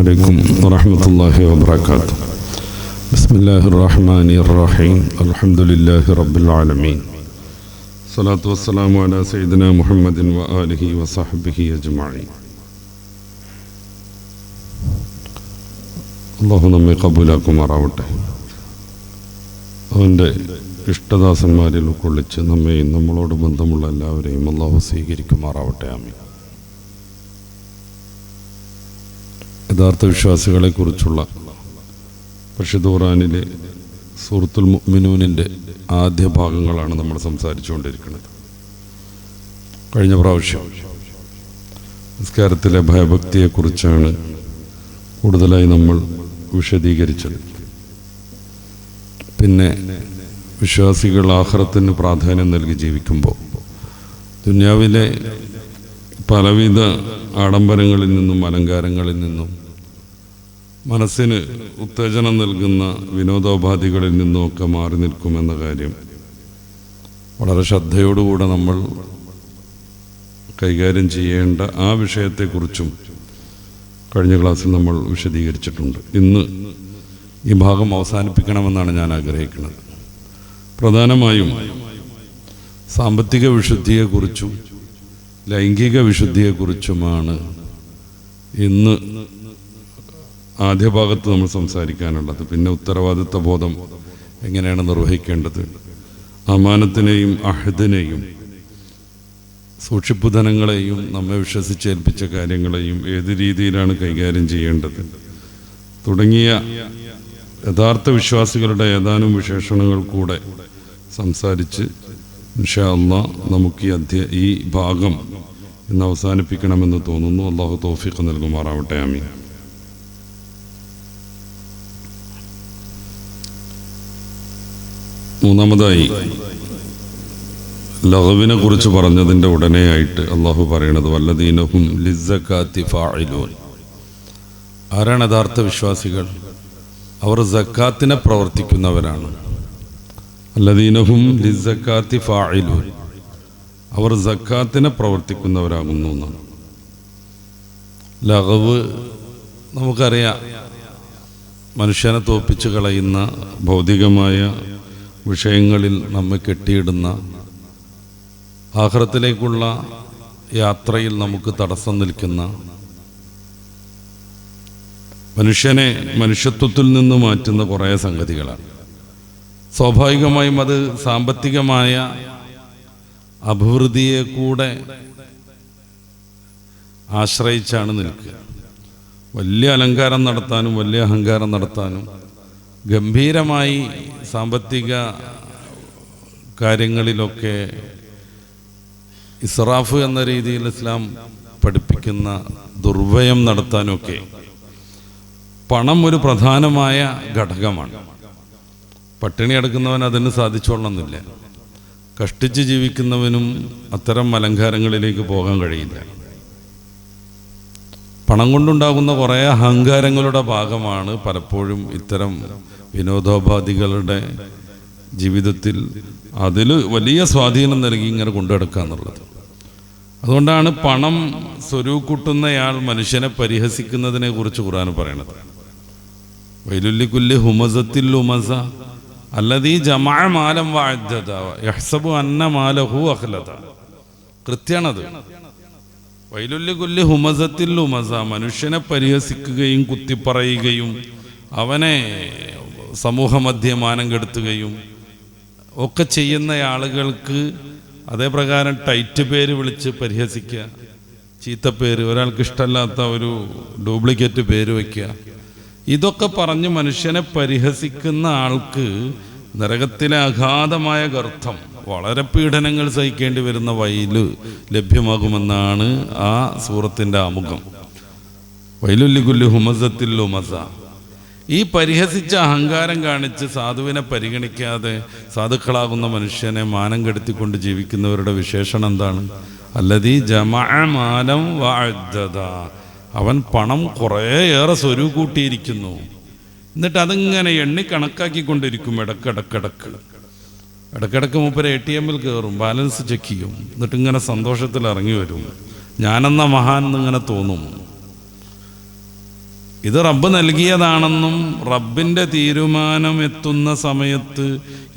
عليكم ورحمة الله وبركاته. بسم الله الرحمن الرحيم. الحمد لله رب العالمين. الصلاة والسلام على سيدنا محمد وآله وصحبه أجمعين. അള്ളാഹു നമ്മെ കബൂലാക്കുമാറാവട്ടെ. അവൻ്റെ ഇഷ്ടദാസന്മാരിൽ ഉൾക്കൊള്ളിച്ച് നമ്മെയും നമ്മളോട് ബന്ധമുള്ള എല്ലാവരെയും അള്ളാഹു സ്വീകരിക്കുമാറാവട്ടെ. ആമീൻ. യഥാർത്ഥ വിശ്വാസികളെക്കുറിച്ചുള്ള പരിശുദ്ധ ഖുർആനിലെ സൂറത്തുൽ മുഅ്മിനൂനിൻ്റെ ആദ്യ ഭാഗങ്ങളാണ് നമ്മൾ സംസാരിച്ചുകൊണ്ടിരിക്കുന്നത്. കഴിഞ്ഞ പ്രാവശ്യം നിസ്കാരത്തിലെ ഭയഭക്തിയെക്കുറിച്ചാണ് കൂടുതലായി നമ്മൾ വിശദീകരിച്ചത്. പിന്നെ വിശ്വാസികൾ ആഖിറത്തിന് പ്രാധാന്യം നൽകി ജീവിക്കുമ്പോൾ ദുനിയാവിലെ പലവിധ ആഡംബരങ്ങളിൽ നിന്നും അലങ്കാരങ്ങളിൽ നിന്നും മനസ്സിന് ഉത്തേജനം നൽകുന്ന വിനോദോപാധികളിൽ നിന്നുമൊക്കെ മാറി നിൽക്കുമെന്ന കാര്യം വളരെ ശ്രദ്ധയോടുകൂടെ നമ്മൾ കൈകാര്യം ചെയ്യേണ്ട ആ വിഷയത്തെക്കുറിച്ചും കഴിഞ്ഞ ക്ലാസ്സിൽ നമ്മൾ വിശദീകരിച്ചിട്ടുണ്ട്. ഇന്ന് ഈ ഭാഗം അവസാനിപ്പിക്കണമെന്നാണ് ഞാൻ ആഗ്രഹിക്കുന്നത്. പ്രധാനമായും സാമ്പത്തിക വിശുദ്ധിയെക്കുറിച്ചും ലൈംഗിക വിശുദ്ധിയെക്കുറിച്ചുമാണ് ഇന്ന് ആദ്യ ഭാഗത്ത് നമ്മൾ സംസാരിക്കാനുള്ളത്. പിന്നെ ഉത്തരവാദിത്വ ബോധം എങ്ങനെയാണ് നിർവഹിക്കേണ്ടത്, അമാനത്തിനെയും അഹദിനെയും സൂക്ഷിപ്പുധനങ്ങളെയും നമ്മെ വിശ്വസിച്ചേൽപ്പിച്ച കാര്യങ്ങളെയും ഏത് രീതിയിലാണ് കൈകാര്യം ചെയ്യേണ്ടത് തുടങ്ങിയ യഥാർത്ഥ വിശ്വാസികളുടെ ഏതാനും വിശേഷണങ്ങൾ കൂടെ സംസാരിച്ച് ഇൻഷാ അല്ലാഹ് നമുക്ക് ഈ ഭാഗം ഇന്ന് അവസാനിപ്പിക്കണമെന്ന് തോന്നുന്നു. അല്ലാഹു തൗഫീഖ് നൽകുമാറാവട്ടെ. ആമീൻ. മൂന്നാമതായി ലഗ്വിനെ കുറിച്ച് പറഞ്ഞതിൻ്റെ ഉടനെയായിട്ട് അള്ളാഹു പറയണത് വല്ലദീനഹും ലിസ്സകാത്തി ഫാഇലൂൻ. ആരാണ് യഥാർത്ഥ വിശ്വാസികൾ? അവർ സക്കാത്തിനെ പ്രവർത്തിക്കുന്നവരാണ്. അല്ലദീനഹും ലിസ്സകാത്തി ഫാഇലൂൻ, അവർ സക്കാത്തിനെ പ്രവർത്തിക്കുന്നവരാകുന്നു എന്നാണ്. ലഗ്വ് നമുക്കറിയാം, മനുഷ്യനെ തോൽപ്പിച്ച് കളയുന്ന ഭൗതികമായ വിഷയങ്ങളിൽ നമ്മെ കെട്ടിയിടുന്ന ആഖിറത്തിലേക്കുള്ള യാത്രയിൽ നമുക്ക് തടസ്സം നിൽക്കുന്ന, മനുഷ്യനെ മനുഷ്യത്വത്തിൽ നിന്ന് മാറ്റുന്ന കുറേ സംഗതികളാണ്. സ്വാഭാവികമായും അത് സാമ്പത്തികമായ അഭിവൃദ്ധിയെ കൂടെ ആശ്രയിച്ചാണ് നിൽക്കുക. വലിയ അലങ്കാരം നടത്താനും വലിയ അഹങ്കാരം നടത്താനും ഗംഭീരമായി സാമ്പത്തിക കാര്യങ്ങളിലൊക്കെ ഇസ്റാഫ് എന്ന രീതിയിൽ ഇസ്ലാം പഠിപ്പിക്കുന്ന ദുർവ്യയം നടത്താനൊക്കെ പണം ഒരു പ്രധാനമായ ഘടകമാണ്. പട്ടിണി എടുക്കുന്നവൻ അതിന് സാധിച്ചോളണമെന്നില്ല. കഷ്ടിച്ച് ജീവിക്കുന്നവനും അത്തരം അലങ്കാരങ്ങളിലേക്ക് പോകാൻ കഴിയില്ല. പണം കൊണ്ടുണ്ടാകുന്ന കുറേ അഹങ്കാരങ്ങളുടെ ഭാഗമാണ് പലപ്പോഴും ഇത്തരം വിനോദോപാധികളുടെ ജീവിതത്തിൽ അതിൽ വലിയ സ്വാധീനം നൽകി ഇങ്ങനെ കൊണ്ടുനടക്കുക എന്നുള്ളത്. അതുകൊണ്ടാണ് പണം സ്വരൂകൂട്ടുന്നയാൾ മനുഷ്യനെ പരിഹസിക്കുന്നതിനെ കുറിച്ച് ഖുർആൻ പറയണത്. വൈലുല്ലിക്കുല്ലി ഹുമസത്തിൽ ലുമസ അല്ലദീ ജമഅ മാലൻ വഅദ്ദദ യഹ്സബു അന്ന മാലഹു അഖ്ലദ. കൃത്യാണത്. വൈലുല്ലിക്കുല്ലി ഹുമസത്തിൽ ലുമസ, മനുഷ്യനെ പരിഹസിക്കുകയും കുത്തിപ്പറയുകയും അവനെ സമൂഹമധ്യേ മാനം കെടുത്തുകയും ഒക്കെ ചെയ്യുന്ന ആളുകൾക്ക് അതേപ്രകാരം ടൈറ്റ് പേര് വിളിച്ച് പരിഹസിക്കുക, ചീത്തപ്പേര്, ഒരാൾക്ക് ഇഷ്ടമല്ലാത്ത ഒരു ഡ്യൂപ്ലിക്കേറ്റ് പേര് വയ്ക്കുക, ഇതൊക്കെ പറഞ്ഞ് മനുഷ്യനെ പരിഹസിക്കുന്ന ആൾക്ക് നരകത്തിലെ അഗാധമായ ഗർത്തം, വളരെ പീഡനങ്ങൾ സഹിക്കേണ്ടി വരുന്ന വൈല് ലഭ്യമാകുമെന്നാണ് ആ സൂറത്തിൻ്റെ ആമുഖം. വൈലുല്ലിക്കുല്ലി ഹുമസത്തിൽ ലുമസ. ഈ പരിഹസിച്ച അഹങ്കാരം കാണിച്ച് സാധുവിനെ പരിഗണിക്കാതെ സാധുക്കളാകുന്ന മനുഷ്യനെ മാനം കെടുത്തിക്കൊണ്ട് ജീവിക്കുന്നവരുടെ വിശേഷണം എന്താണ്? അല്ലദീ ജമഅ മാലൻ വഅദ്ദദ. അവൻ പണം കുറേയേറെ സ്വരൂകൂട്ടിയിരിക്കുന്നു, എന്നിട്ട് അതിങ്ങനെ എണ്ണി കണക്കാക്കിക്കൊണ്ടിരിക്കും. ഇടക്കിടക്ക് മൂപ്പര് ATM കയറും, ബാലൻസ് ചെക്ക് ചെയ്യും, എന്നിട്ട് ഇങ്ങനെ സന്തോഷത്തിൽ ഇറങ്ങി വരും. ഞാനെന്ന മഹാൻ എന്നിങ്ങനെ തോന്നും. ഇത് റബ്ബ് നൽകിയതാണെന്നും റബ്ബിൻ്റെ തീരുമാനം എത്തുന്ന സമയത്ത്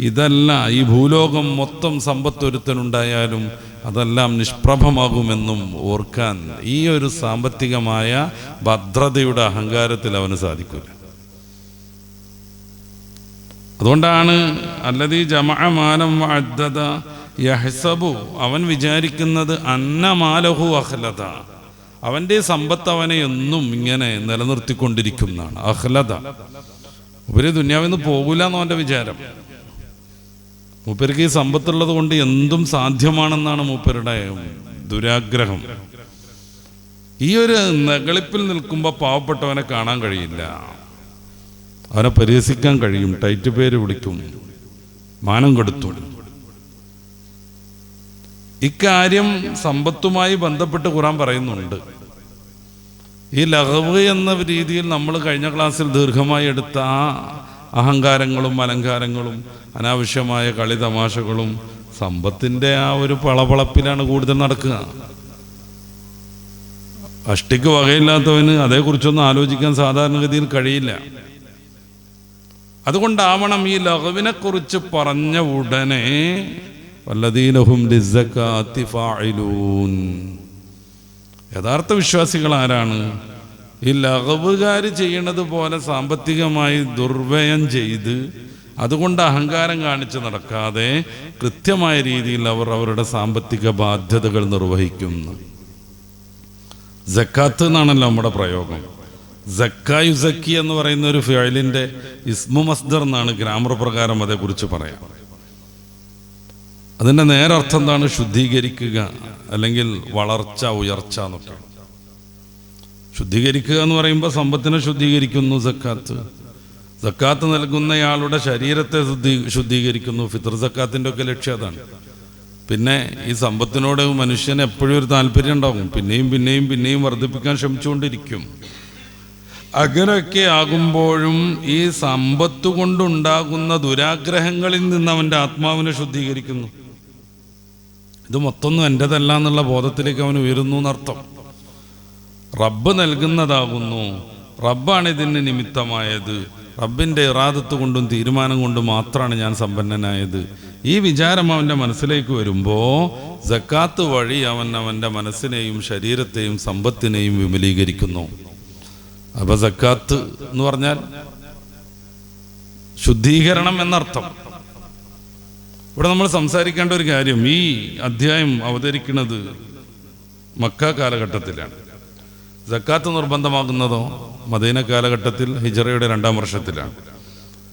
ഇതല്ല, ഈ ഭൂലോകം മൊത്തം സമ്പത്തൊരുത്തനുണ്ടായാലും അതെല്ലാം നിഷ്പ്രഭമാകുമെന്നും ഓർക്കാൻ ഈ ഒരു സാമ്പത്തികമായ ഭദ്രതയുടെ അഹങ്കാരത്തിൽ അവന് സാധിക്കില്ല. അതുകൊണ്ടാണ് അല്ലദീ ജമഅ മാലൻ വഅദ്ദദ യഹ്സബു, അവൻ വിചാരിക്കുന്നത് അന്ന മാലഹു അഖ്ലദ, അവൻ്റെ സമ്പത്ത് അവനെ എന്നും ഇങ്ങനെ നിലനിർത്തിക്കൊണ്ടിരിക്കുന്നതാണ്. അഖ്ലദ, ഉപരി ദുനിയാവിൽ നിന്ന് പോകൂല എന്ന് അവൻ്റെ വിചാരം. മൂപ്പർക്ക് ഈ സമ്പത്തുള്ളത് കൊണ്ട് എന്തും സാധ്യമാണെന്നാണ് മൂപ്പരുടെ ദുരാഗ്രഹം. ഈ ഒരു നെകളിപ്പിൽ നിൽക്കുമ്പോൾ പാവപ്പെട്ടവനെ കാണാൻ കഴിയില്ല, അവനെ പരിഹസിക്കാൻ കഴിയും, ടൈറ്റ് പേര് വിളിക്കും, മാനം കെടുത്തും. ഇക്കാര്യം സമ്പത്തുമായി ബന്ധപ്പെട്ട് ഖുർആൻ പറയുന്നുണ്ട്. ഈ ലഹവ് എന്ന രീതിയിൽ നമ്മൾ കഴിഞ്ഞ ക്ലാസ്സിൽ ദീർഘമായി എടുത്ത ആ അഹങ്കാരങ്ങളും അലങ്കാരങ്ങളും അനാവശ്യമായ കളി തമാശകളും സമ്പത്തിൻ്റെ ആ ഒരു പളപളപ്പിലാണ് കൂടുതൽ നടക്കുക. അഷ്ടിക്ക് വകയില്ലാത്തവന് അതേക്കുറിച്ചൊന്നും ആലോചിക്കാൻ സാധാരണഗതിയിൽ കഴിയില്ല. അതുകൊണ്ടാവണം ഈ ലഹവിനെക്കുറിച്ച് പറഞ്ഞ ഉടനെ വല്ലദീനഹും ലിസ്സകാത്തി ഫാഇലൂൻ, യഥാർത്ഥ വിശ്വാസികൾ ആരാണ്? ഈ ലഹവുകാർ ചെയ്യണത് പോലെ സാമ്പത്തികമായി ദുർവ്യയം ചെയ്ത് അതുകൊണ്ട് അഹങ്കാരം കാണിച്ച് നടക്കാതെ കൃത്യമായ രീതിയിൽ അവർ അവരുടെ സാമ്പത്തിക ബാധ്യതകൾ നിർവഹിക്കുന്നു. സക്കാത്ത് എന്നാണല്ലോ നമ്മുടെ പ്രയോഗം. സക്ക യുസക്കി എന്ന് പറയുന്ന ഒരു ഫിഅലിൻ്റെ ഇസ്മു മസ്ദർ എന്നാണ് ഗ്രാമർ പ്രകാരം അതേക്കുറിച്ച് പറയാം. അതിൻ്റെ നേരർത്ഥം എന്താണ്? ശുദ്ധീകരിക്കുക, അല്ലെങ്കിൽ വളർച്ച, ഉയർച്ച എന്നൊക്കെ. ശുദ്ധീകരിക്കുക എന്ന് പറയുമ്പോൾ സമ്പത്തിനെ ശുദ്ധീകരിക്കുന്നു സക്കാത്ത്. സക്കാത്ത് നൽകുന്നയാളുടെ ശരീരത്തെ ശുദ്ധീകരിക്കുന്നു. ഫിത്ർ സക്കാത്തിൻ്റെ ഒക്കെ ലക്ഷ്യം അതാണ്. പിന്നെ ഈ സമ്പത്തിനോട് മനുഷ്യന് എപ്പോഴും ഒരു താല്പര്യം ഉണ്ടാകും, പിന്നെയും പിന്നെയും പിന്നെയും വർദ്ധിപ്പിക്കാൻ ശ്രമിച്ചുകൊണ്ടിരിക്കും. അങ്ങനെയൊക്കെ ആകുമ്പോഴും ഈ സമ്പത്ത് കൊണ്ടുണ്ടാകുന്ന ദുരാഗ്രഹങ്ങളിൽ നിന്ന് അവൻ്റെ ആത്മാവിനെ ശുദ്ധീകരിക്കുന്നു. ഇത് മൊത്തമൊന്നും എൻ്റെതല്ല എന്നുള്ള ബോധത്തിലേക്ക് അവൻ ഉയരുന്നു എന്നർത്ഥം. റബ്ബ് നൽകുന്നതാകുന്നു, റബ്ബാണ് ഇതിന് നിമിത്തമായത്, റബ്ബിൻ്റെ ഇറാദത്ത് കൊണ്ടും തീരുമാനം കൊണ്ടും മാത്രമാണ് ഞാൻ സമ്പന്നനായത്. ഈ വിചാരം അവൻ്റെ മനസ്സിലേക്ക് വരുമ്പോൾ സക്കാത്ത് വഴി അവൻ അവൻ്റെ മനസ്സിനെയും ശരീരത്തെയും സമ്പത്തിനെയും വിപുലീകരിക്കുന്നു. അപ്പോൾ സക്കാത്ത് എന്ന് പറഞ്ഞാൽ ശുദ്ധീകരണം എന്നർത്ഥം. ഇവിടെ നമ്മൾ സംസാരിക്കേണ്ട ഒരു കാര്യം, ഈ അധ്യായം അവതരിക്കുന്നത് മക്ക കാലഘട്ടത്തിലാണ്. സക്കാത്ത് നിർബന്ധമാകുന്നതോ മദീന കാലഘട്ടത്തിൽ ഹിജറയുടെ 2-ാം വർഷത്തിലാണ്.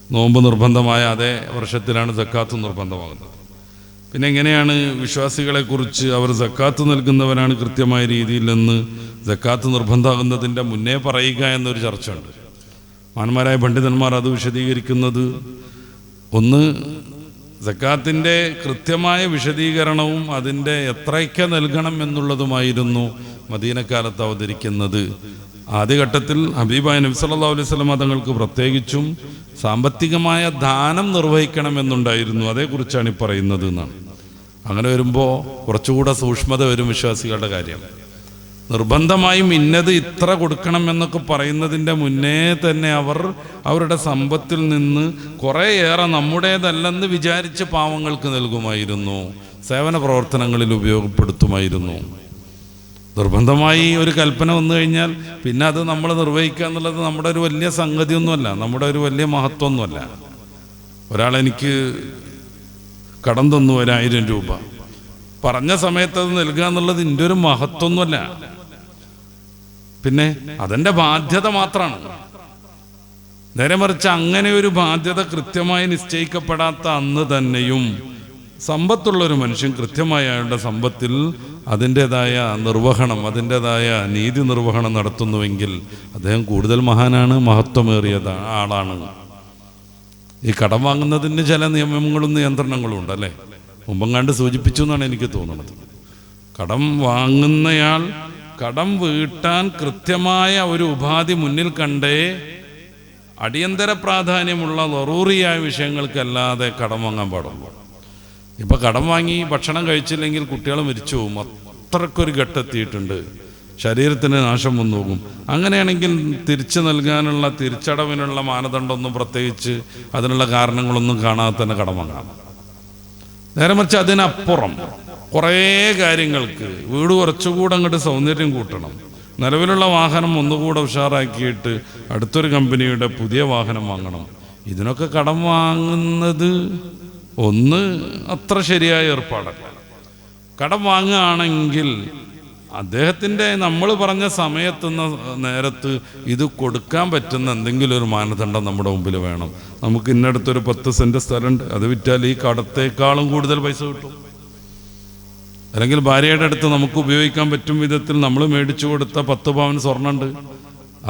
നോമ്പ് നിർബന്ധമായ അതേ വർഷത്തിലാണ് സക്കാത്ത് നിർബന്ധമാകുന്നത്. പിന്നെ എങ്ങനെയാണ് വിശ്വാസികളെക്കുറിച്ച് അവർ സക്കാത്ത് നൽകുന്നവരാണ് കൃത്യമായ രീതിയിൽ നിന്ന് സക്കാത്ത് നിർബന്ധമാകുന്നതിൻ്റെ മുന്നേ പറയുക എന്നൊരു ചർച്ചയുണ്ട്. മഹാന്മാരായ പണ്ഡിതന്മാർ അത് വിശദീകരിക്കുന്നത്, ഒന്ന് സക്കാത്തിൻ്റെ കൃത്യമായ വിശദീകരണവും അതിൻ്റെ എത്രയ്ക്ക് നൽകണം എന്നുള്ളതുമായിരുന്നു മദീനക്കാലത്ത് അവതരിക്കുന്നത്. ആദ്യഘട്ടത്തിൽ ഹബീബായ നബി സല്ലല്ലാഹു അലൈഹി വസല്ലം തങ്ങൾക്ക് പ്രത്യേകിച്ചും സാമ്പത്തികമായ ദാനം നിർവഹിക്കണമെന്നുണ്ടായിരുന്നു. അതേക്കുറിച്ചാണ് ഈ പറയുന്നത് എന്നാണ്. അങ്ങനെ വരുമ്പോൾ കുറച്ചുകൂടെ സൂക്ഷ്മത വരും വിശ്വാസികളുടെ കാര്യം. നിർബന്ധമായും ഇന്നത് ഇത്ര കൊടുക്കണം എന്നൊക്കെ പറയുന്നതിൻ്റെ മുന്നേ തന്നെ അവർ അവരുടെ സമ്പത്തിൽ നിന്ന് കുറേയേറെ നമ്മുടേതല്ലെന്ന് വിചാരിച്ച് പാവങ്ങൾക്ക് നൽകുമായിരുന്നു, സേവന പ്രവർത്തനങ്ങളിൽ ഉപയോഗപ്പെടുത്തുമായിരുന്നു. നിർബന്ധമായി ഒരു കൽപ്പന വന്നു കഴിഞ്ഞാൽ പിന്നെ അത് നമ്മൾ നിർവഹിക്കുക എന്നുള്ളത് നമ്മുടെ ഒരു വലിയ സംഗതിയൊന്നുമല്ല, നമ്മുടെ ഒരു വലിയ മഹത്വമൊന്നുമല്ല. ഒരാളെനിക്ക് കടം തന്നു 1000 രൂപ, പറഞ്ഞ സമയത്ത് അത് നൽകുക എന്നുള്ളത് എൻ്റെ ഒരു മഹത്വമൊന്നുമല്ല, പിന്നെ അതെൻ്റെ ബാധ്യത മാത്രമാണ്. നേരെ മറിച്ച് അങ്ങനെ ഒരു ബാധ്യത കൃത്യമായി നിശ്ചയിക്കപ്പെടാത്ത അന്ന് തന്നെയും സമ്പത്തുള്ളൊരു മനുഷ്യൻ കൃത്യമായ അയാളുടെ സമ്പത്തിൽ അതിൻ്റെതായ നിർവഹണം, അതിൻ്റെതായ നീതി നിർവഹണം നടത്തുന്നുവെങ്കിൽ അദ്ദേഹം കൂടുതൽ മഹാനാണ്, മഹത്വമേറിയ ആളാണ്. ഈ കടം വാങ്ങുന്നതിന് ചില നിയമങ്ങളും നിയന്ത്രണങ്ങളും ഉണ്ടല്ലേ, മുമ്പെങ്ങാണ്ട് സൂചിപ്പിച്ചു എന്നാണ് എനിക്ക് തോന്നുന്നത്. കടം വാങ്ങുന്നയാൾ കടം വീട്ടാൻ കൃത്യമായ ഒരു ഉപാധി മുന്നിൽ കണ്ടേ അടിയന്തര പ്രാധാന്യമുള്ള ലറൂറിയായ വിഷയങ്ങൾക്കല്ലാതെ കടം വാങ്ങാൻ പാടുള്ളൂ. ഇപ്പം കടം വാങ്ങി ഭക്ഷണം കഴിച്ചില്ലെങ്കിൽ കുട്ടികൾ മരിച്ചു പോകും, അത്രക്കൊരു ഘട്ടെത്തിയിട്ടുണ്ട്. ശരീരത്തിന് നാശം വന്നു പോകും. അങ്ങനെയാണെങ്കിൽ തിരിച്ചു നൽകാനുള്ള തിരിച്ചടവിനുള്ള മാനദണ്ഡമൊന്നും പ്രത്യേകിച്ച് അതിനുള്ള കാരണങ്ങളൊന്നും കാണാതെ തന്നെ കടം വാങ്ങാം. നേരെ മറിച്ച് അതിനപ്പുറം കുറേ കാര്യങ്ങൾക്ക് വീട് കുറച്ചുകൂടെ അങ്ങോട്ട് സൗന്ദര്യം കൂട്ടണം, നിലവിലുള്ള വാഹനം ഒന്നുകൂടെ ഉഷാറാക്കിയിട്ട് അടുത്തൊരു കമ്പനിയുടെ പുതിയ വാഹനം വാങ്ങണം, ഇതിനൊക്കെ കടം വാങ്ങുന്നത് അത്ര ശരിയായ ഏർപ്പാടല്ല. കടം വാങ്ങുകയാണെങ്കിൽ അദ്ദേഹത്തിൻ്റെ നമ്മൾ പറഞ്ഞ സമയത്തുന്ന നേരത്ത് ഇത് കൊടുക്കാൻ പറ്റുന്ന എന്തെങ്കിലും ഒരു മാനദണ്ഡം നമ്മുടെ മുമ്പിൽ വേണം. നമുക്ക് ഇന്നടുത്തൊരു 10 സെൻറ്റ് സ്ഥലമുണ്ട്, അത് വിറ്റാൽ ഈ കടത്തേക്കാളും കൂടുതൽ പൈസ കിട്ടും. അല്ലെങ്കിൽ ഭാര്യയുടെ അടുത്ത് നമുക്ക് ഉപയോഗിക്കാൻ പറ്റും വിധത്തിൽ നമ്മൾ മേടിച്ചു കൊടുത്ത 10 പവൻ സ്വർണ്ണമുണ്ട്,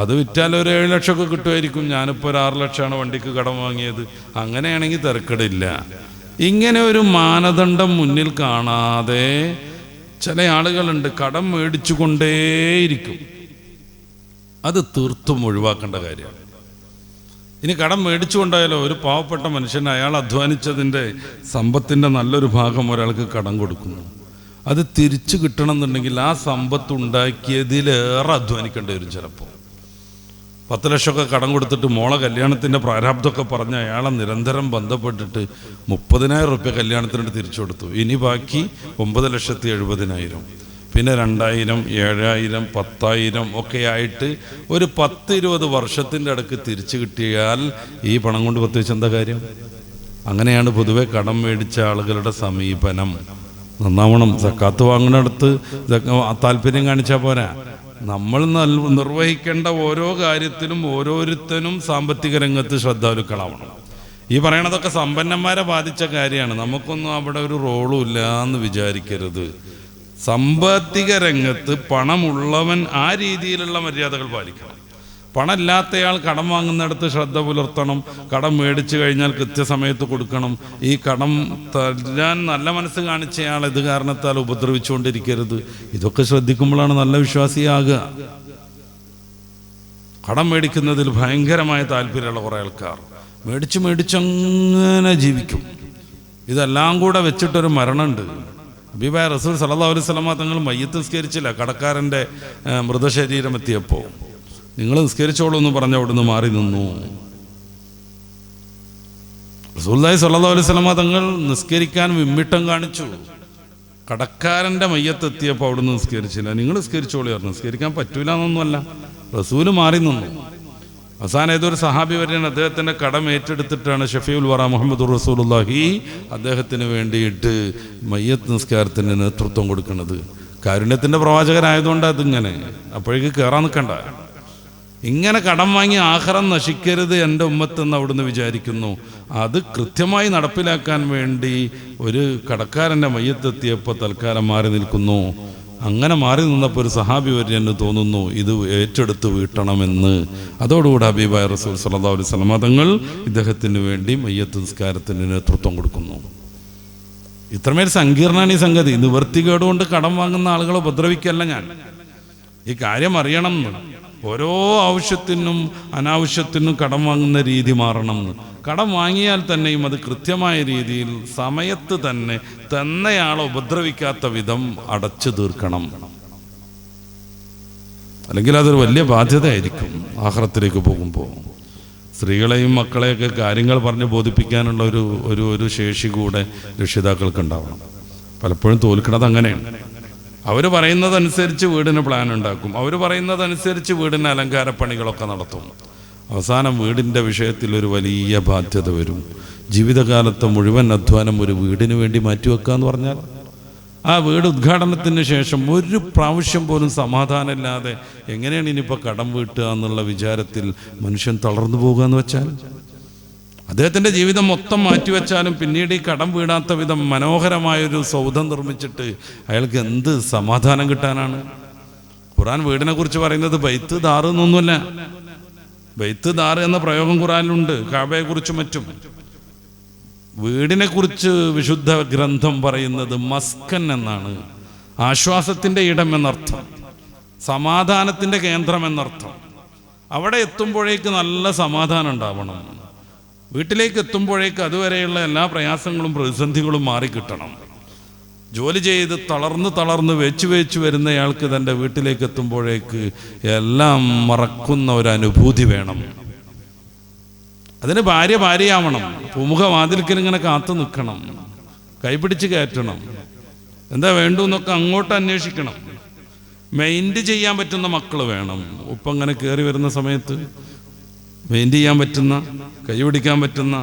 അത് വിറ്റാൽ ഒരു 7 ലക്ഷമൊക്കെ കിട്ടുമായിരിക്കും. ഞാനിപ്പോൾ ഒരു 6 ലക്ഷമാണ് വണ്ടിക്ക് കടം വാങ്ങിയത്. അങ്ങനെയാണെങ്കിൽ തിരക്കടില്ല. ഇങ്ങനെ ഒരു മാനദണ്ഡം മുന്നിൽ കാണാതെ ചില ആളുകളുണ്ട്, കടം മേടിച്ചു കൊണ്ടേയിരിക്കും. അത് തീർത്തും ഒഴിവാക്കേണ്ട കാര്യമാണ്. ഇനി കടം മേടിച്ചു കൊണ്ടായാലോ, ഒരു പാവപ്പെട്ട മനുഷ്യൻ അയാൾ അധ്വാനിച്ചതിൻ്റെ സമ്പത്തിൻ്റെ നല്ലൊരു ഭാഗം ഒരാൾക്ക് കടം കൊടുക്കുന്നു. അത് തിരിച്ചു കിട്ടണമെന്നുണ്ടെങ്കിൽ ആ സമ്പത്ത് ഉണ്ടാക്കിയതിലേറെ അധ്വാനിക്കേണ്ടി വരും. ചിലപ്പോൾ 10 ലക്ഷമൊക്കെ കടം കൊടുത്തിട്ട് മോളെ കല്യാണത്തിൻ്റെ പ്രാരാബ്ദമൊക്കെ പറഞ്ഞ് അയാളെ നിരന്തരം ബന്ധപ്പെട്ടിട്ട് 30,000 റുപ്യ കല്യാണത്തിനോട് തിരിച്ചു കൊടുത്തു. ഇനി ബാക്കി 9,70,000, പിന്നെ 2,000, 7,000, 10,000 ഒക്കെ ആയിട്ട് ഒരു 10-20 വർഷത്തിൻ്റെ ഇടയ്ക്ക് തിരിച്ചു കിട്ടിയാൽ ഈ പണം കൊണ്ട് പ്രത്യേകിച്ച് എന്താ കാര്യം? അങ്ങനെയാണ് പൊതുവെ കടം മേടിച്ച ആളുകളുടെ സമീപനം. നന്നാവണം. സക്കാത്ത് വാങ്ങുന്നിടത്ത് താല്പര്യം കാണിച്ചാൽ പോരാ. നമ്മൾ നിർവഹിക്കേണ്ട ഓരോ കാര്യത്തിലും ഓരോരുത്തരും സാമ്പത്തിക രംഗത്ത് ശ്രദ്ധാലുക്കളാവണം. ഈ പറയണതൊക്കെ സമ്പന്നന്മാരെ ബാധിച്ച കാര്യമാണ്. നമുക്കൊന്നും അവിടെ ഒരു റോളും ഇല്ല എന്ന് വിചാരിക്കരുത്. സാമ്പത്തിക രംഗത്ത് പണമുള്ളവൻ ആ രീതിയിലുള്ള മര്യാദകൾ പാലിക്കണം. പണമില്ലാത്തയാൾ കടം വാങ്ങുന്നിടത്ത് ശ്രദ്ധ പുലർത്തണം. കടം മേടിച്ചു കഴിഞ്ഞാൽ കൃത്യസമയത്ത് കൊടുക്കണം. ഈ കടം തരാൻ നല്ല മനസ്സ് കാണിച്ചയാൾ ഇത് കാരണത്താൽ ഉപദ്രവിച്ചുകൊണ്ടിരിക്കരുത്. ഇതൊക്കെ ശ്രദ്ധിക്കുമ്പോഴാണ് നല്ല വിശ്വാസിയാകുക. കടം മേടിക്കുന്നതിൽ ഭയങ്കരമായ താല്പര്യമുള്ള കുറേ ആൾക്കാർ മേടിച്ചങ്ങനെ ജീവിക്കും. ഇതെല്ലാം കൂടെ വെച്ചിട്ടൊരു മരണമുണ്ട്. ഹബീബായ റസൂൽ സല്ലല്ലാഹു അലൈഹി വസല്ലം തങ്ങൾ മയ്യത്ത് നിസ്കരിച്ചില്ല. കടക്കാരൻ്റെ മൃതശരീരം എത്തിയപ്പോൾ നിങ്ങൾ നിസ്കരിച്ചോളൂ എന്ന് പറഞ്ഞ് അവിടുന്ന് മാറി നിന്നു. റസൂലുള്ളാഹി സ്വല്ലല്ലാഹു അലൈഹി വസല്ലം തങ്ങൾ നിസ്കരിക്കാൻ വിമ്മിട്ടം കാണിച്ചു. കടക്കാരൻ്റെ മയ്യത്തെത്തിയപ്പോൾ അവിടുന്ന് നിസ്കരിച്ചില്ല. നിങ്ങൾ നിസ്കരിച്ചോളൂ പറഞ്ഞു. നിസ്കരിക്കാൻ പറ്റൂല എന്നൊന്നുമല്ല, റസൂല് മാറി നിന്നു. അവസാനം ഏതൊരു സഹാബി വരെയാണ് അദ്ദേഹത്തിൻ്റെ കടം ഏറ്റെടുത്തിട്ടാണ് ഷഫീഉൽ വറ മുഹമ്മദുർ റസൂലുള്ളാഹി അദ്ദേഹത്തിന് വേണ്ടിയിട്ട് മയ്യത്ത് നിസ്കാരത്തിന് നേതൃത്വം കൊടുക്കുന്നത്. കാരുണ്യത്തിൻ്റെ പ്രവാചകനായതുകൊണ്ട് അതിങ്ങനെ അപ്പോഴേക്ക് കയറാൻ നിൽക്കണ്ട. ഇങ്ങനെ കടം വാങ്ങി ആഖിറം നശിക്കരുത് എൻ്റെ ഉമ്മത്തെന്ന് അവിടുന്ന് വിചാരിക്കുന്നു. അത് കൃത്യമായി നടപ്പിലാക്കാൻ വേണ്ടി ഒരു കടക്കാരൻ്റെ മയ്യത്തെത്തിയപ്പോൾ തൽക്കാലം മാറി നിൽക്കുന്നു. അങ്ങനെ മാറി നിന്നപ്പോൾ ഒരു സഹാബി വരെയെന്ന് തോന്നുന്നു ഇത് ഏറ്റെടുത്ത് വീട്ടണമെന്ന്. അതോടുകൂടി ഹബീബായ റസൂൽ സല്ലല്ലാഹു അലൈഹി വസല്ലം തങ്ങൾ ഇദ്ദേഹത്തിന് വേണ്ടി മയ്യത്ത് നിസ്കാരത്തിന് നേതൃത്വം കൊടുക്കുന്നു. ഇത്രമേൽ സങ്കീർണമാണ് ഈ സംഗതി. നിവൃത്തികേടുകൊണ്ട് കടം വാങ്ങുന്ന ആളുകളെ ഉപദ്രവിക്കല്ല ഞാൻ. ഈ കാര്യം അറിയണം. ഓരോ ആവശ്യത്തിനും അനാവശ്യത്തിനും കടം വാങ്ങുന്ന രീതി മാറണം. കടം വാങ്ങിയാൽ തന്നെയും അത് കൃത്യമായ രീതിയിൽ സമയത്ത് തന്നെ തന്നെയാളെ ഉപദ്രവിക്കാത്ത വിധം അടച്ചു തീർക്കണം. അല്ലെങ്കിൽ അതൊരു വലിയ ബാധ്യതയായിരിക്കും ആഖിറത്തിലേക്ക് പോകുമ്പോൾ. സ്ത്രീകളെയും മക്കളെയൊക്കെ കാര്യങ്ങൾ പറഞ്ഞ് ബോധിപ്പിക്കാനുള്ള ഒരു ശേഷി കൂടെ രക്ഷിതാക്കൾക്ക് ഉണ്ടാവണം. പലപ്പോഴും തോൽക്കണത് അങ്ങനെയാണ്. അവർ പറയുന്നതനുസരിച്ച് വീടിന് പ്ലാൻ ഉണ്ടാക്കും. അവർ പറയുന്നതനുസരിച്ച് വീടിന് അലങ്കാരപ്പണികളൊക്കെ നടത്തും. അവസാനം വീടിൻ്റെ വിഷയത്തിൽ ഒരു വലിയ ബാധ്യത വരും. ജീവിതകാലത്തെ മുഴുവൻ അധ്വാനം ഒരു വീടിന് വേണ്ടി മാറ്റിവെക്കുക എന്ന് പറഞ്ഞാൽ ആ വീട് ഉദ്ഘാടനത്തിന് ശേഷം ഒരു പ്രാവശ്യം പോലും സമാധാനമില്ലാതെ എങ്ങനെയാണ് ഇനിയിപ്പോൾ കടം വീട്ടുക എന്നുള്ള വിചാരത്തിൽ മനുഷ്യൻ തളർന്നു പോകുക എന്ന് വെച്ചാൽ അദ്ദേഹത്തിൻ്റെ ജീവിതം മൊത്തം മാറ്റിവെച്ചാലും പിന്നീട് ഈ കടം വീടാത്ത വിധം മനോഹരമായൊരു സൗധം നിർമ്മിച്ചിട്ട് അയാൾക്ക് എന്ത് സമാധാനം കിട്ടാനാണ്? ഖുർആൻ വീടിനെ കുറിച്ച് പറയുന്നത് ബൈത്ത് ദാർ എന്നൊന്നുമല്ല. ബൈത്ത് ദാർ എന്ന പ്രയോഗം ഖുർആനിലുണ്ട്, കഅബയെ കുറിച്ചും മറ്റും. വീടിനെ കുറിച്ച് വിശുദ്ധ ഗ്രന്ഥം പറയുന്നത് മസ്കൻ എന്നാണ്. ആശ്വാസത്തിൻ്റെ ഇടം എന്നർത്ഥം, സമാധാനത്തിൻ്റെ കേന്ദ്രം എന്നർത്ഥം. അവിടെ എത്തുമ്പോഴേക്ക് നല്ല സമാധാനം ഉണ്ടാവണം. വീട്ടിലേക്ക് എത്തുമ്പോഴേക്ക് അതുവരെയുള്ള എല്ലാ പ്രയാസങ്ങളും പ്രതിസന്ധികളും മാറിക്കിട്ടണം. ജോലി ചെയ്ത് തളർന്ന് വെച്ച് വരുന്നയാൾക്ക് തൻ്റെ വീട്ടിലേക്ക് എത്തുമ്പോഴേക്ക് എല്ലാം മറക്കുന്ന ഒരു അനുഭൂതി വേണം. അതിന് ഭാര്യയാവണം. പൂമുഖ വാതിൽക്കൽ ഇങ്ങനെ കാത്തു നിൽക്കണം, കൈപിടിച്ച് കയറ്റണം, എന്താ വേണ്ടു എന്നൊക്കെ അങ്ങോട്ട് അന്വേഷിക്കണം. മെയിൻറ്റ് ചെയ്യാൻ പറ്റുന്ന മക്കൾ വേണം. ഉപ്പം അങ്ങനെ കയറി വരുന്ന സമയത്ത് മെയിൻറ്റ് ചെയ്യാൻ പറ്റുന്ന, കൈ പിടിക്കാൻ പറ്റുന്ന,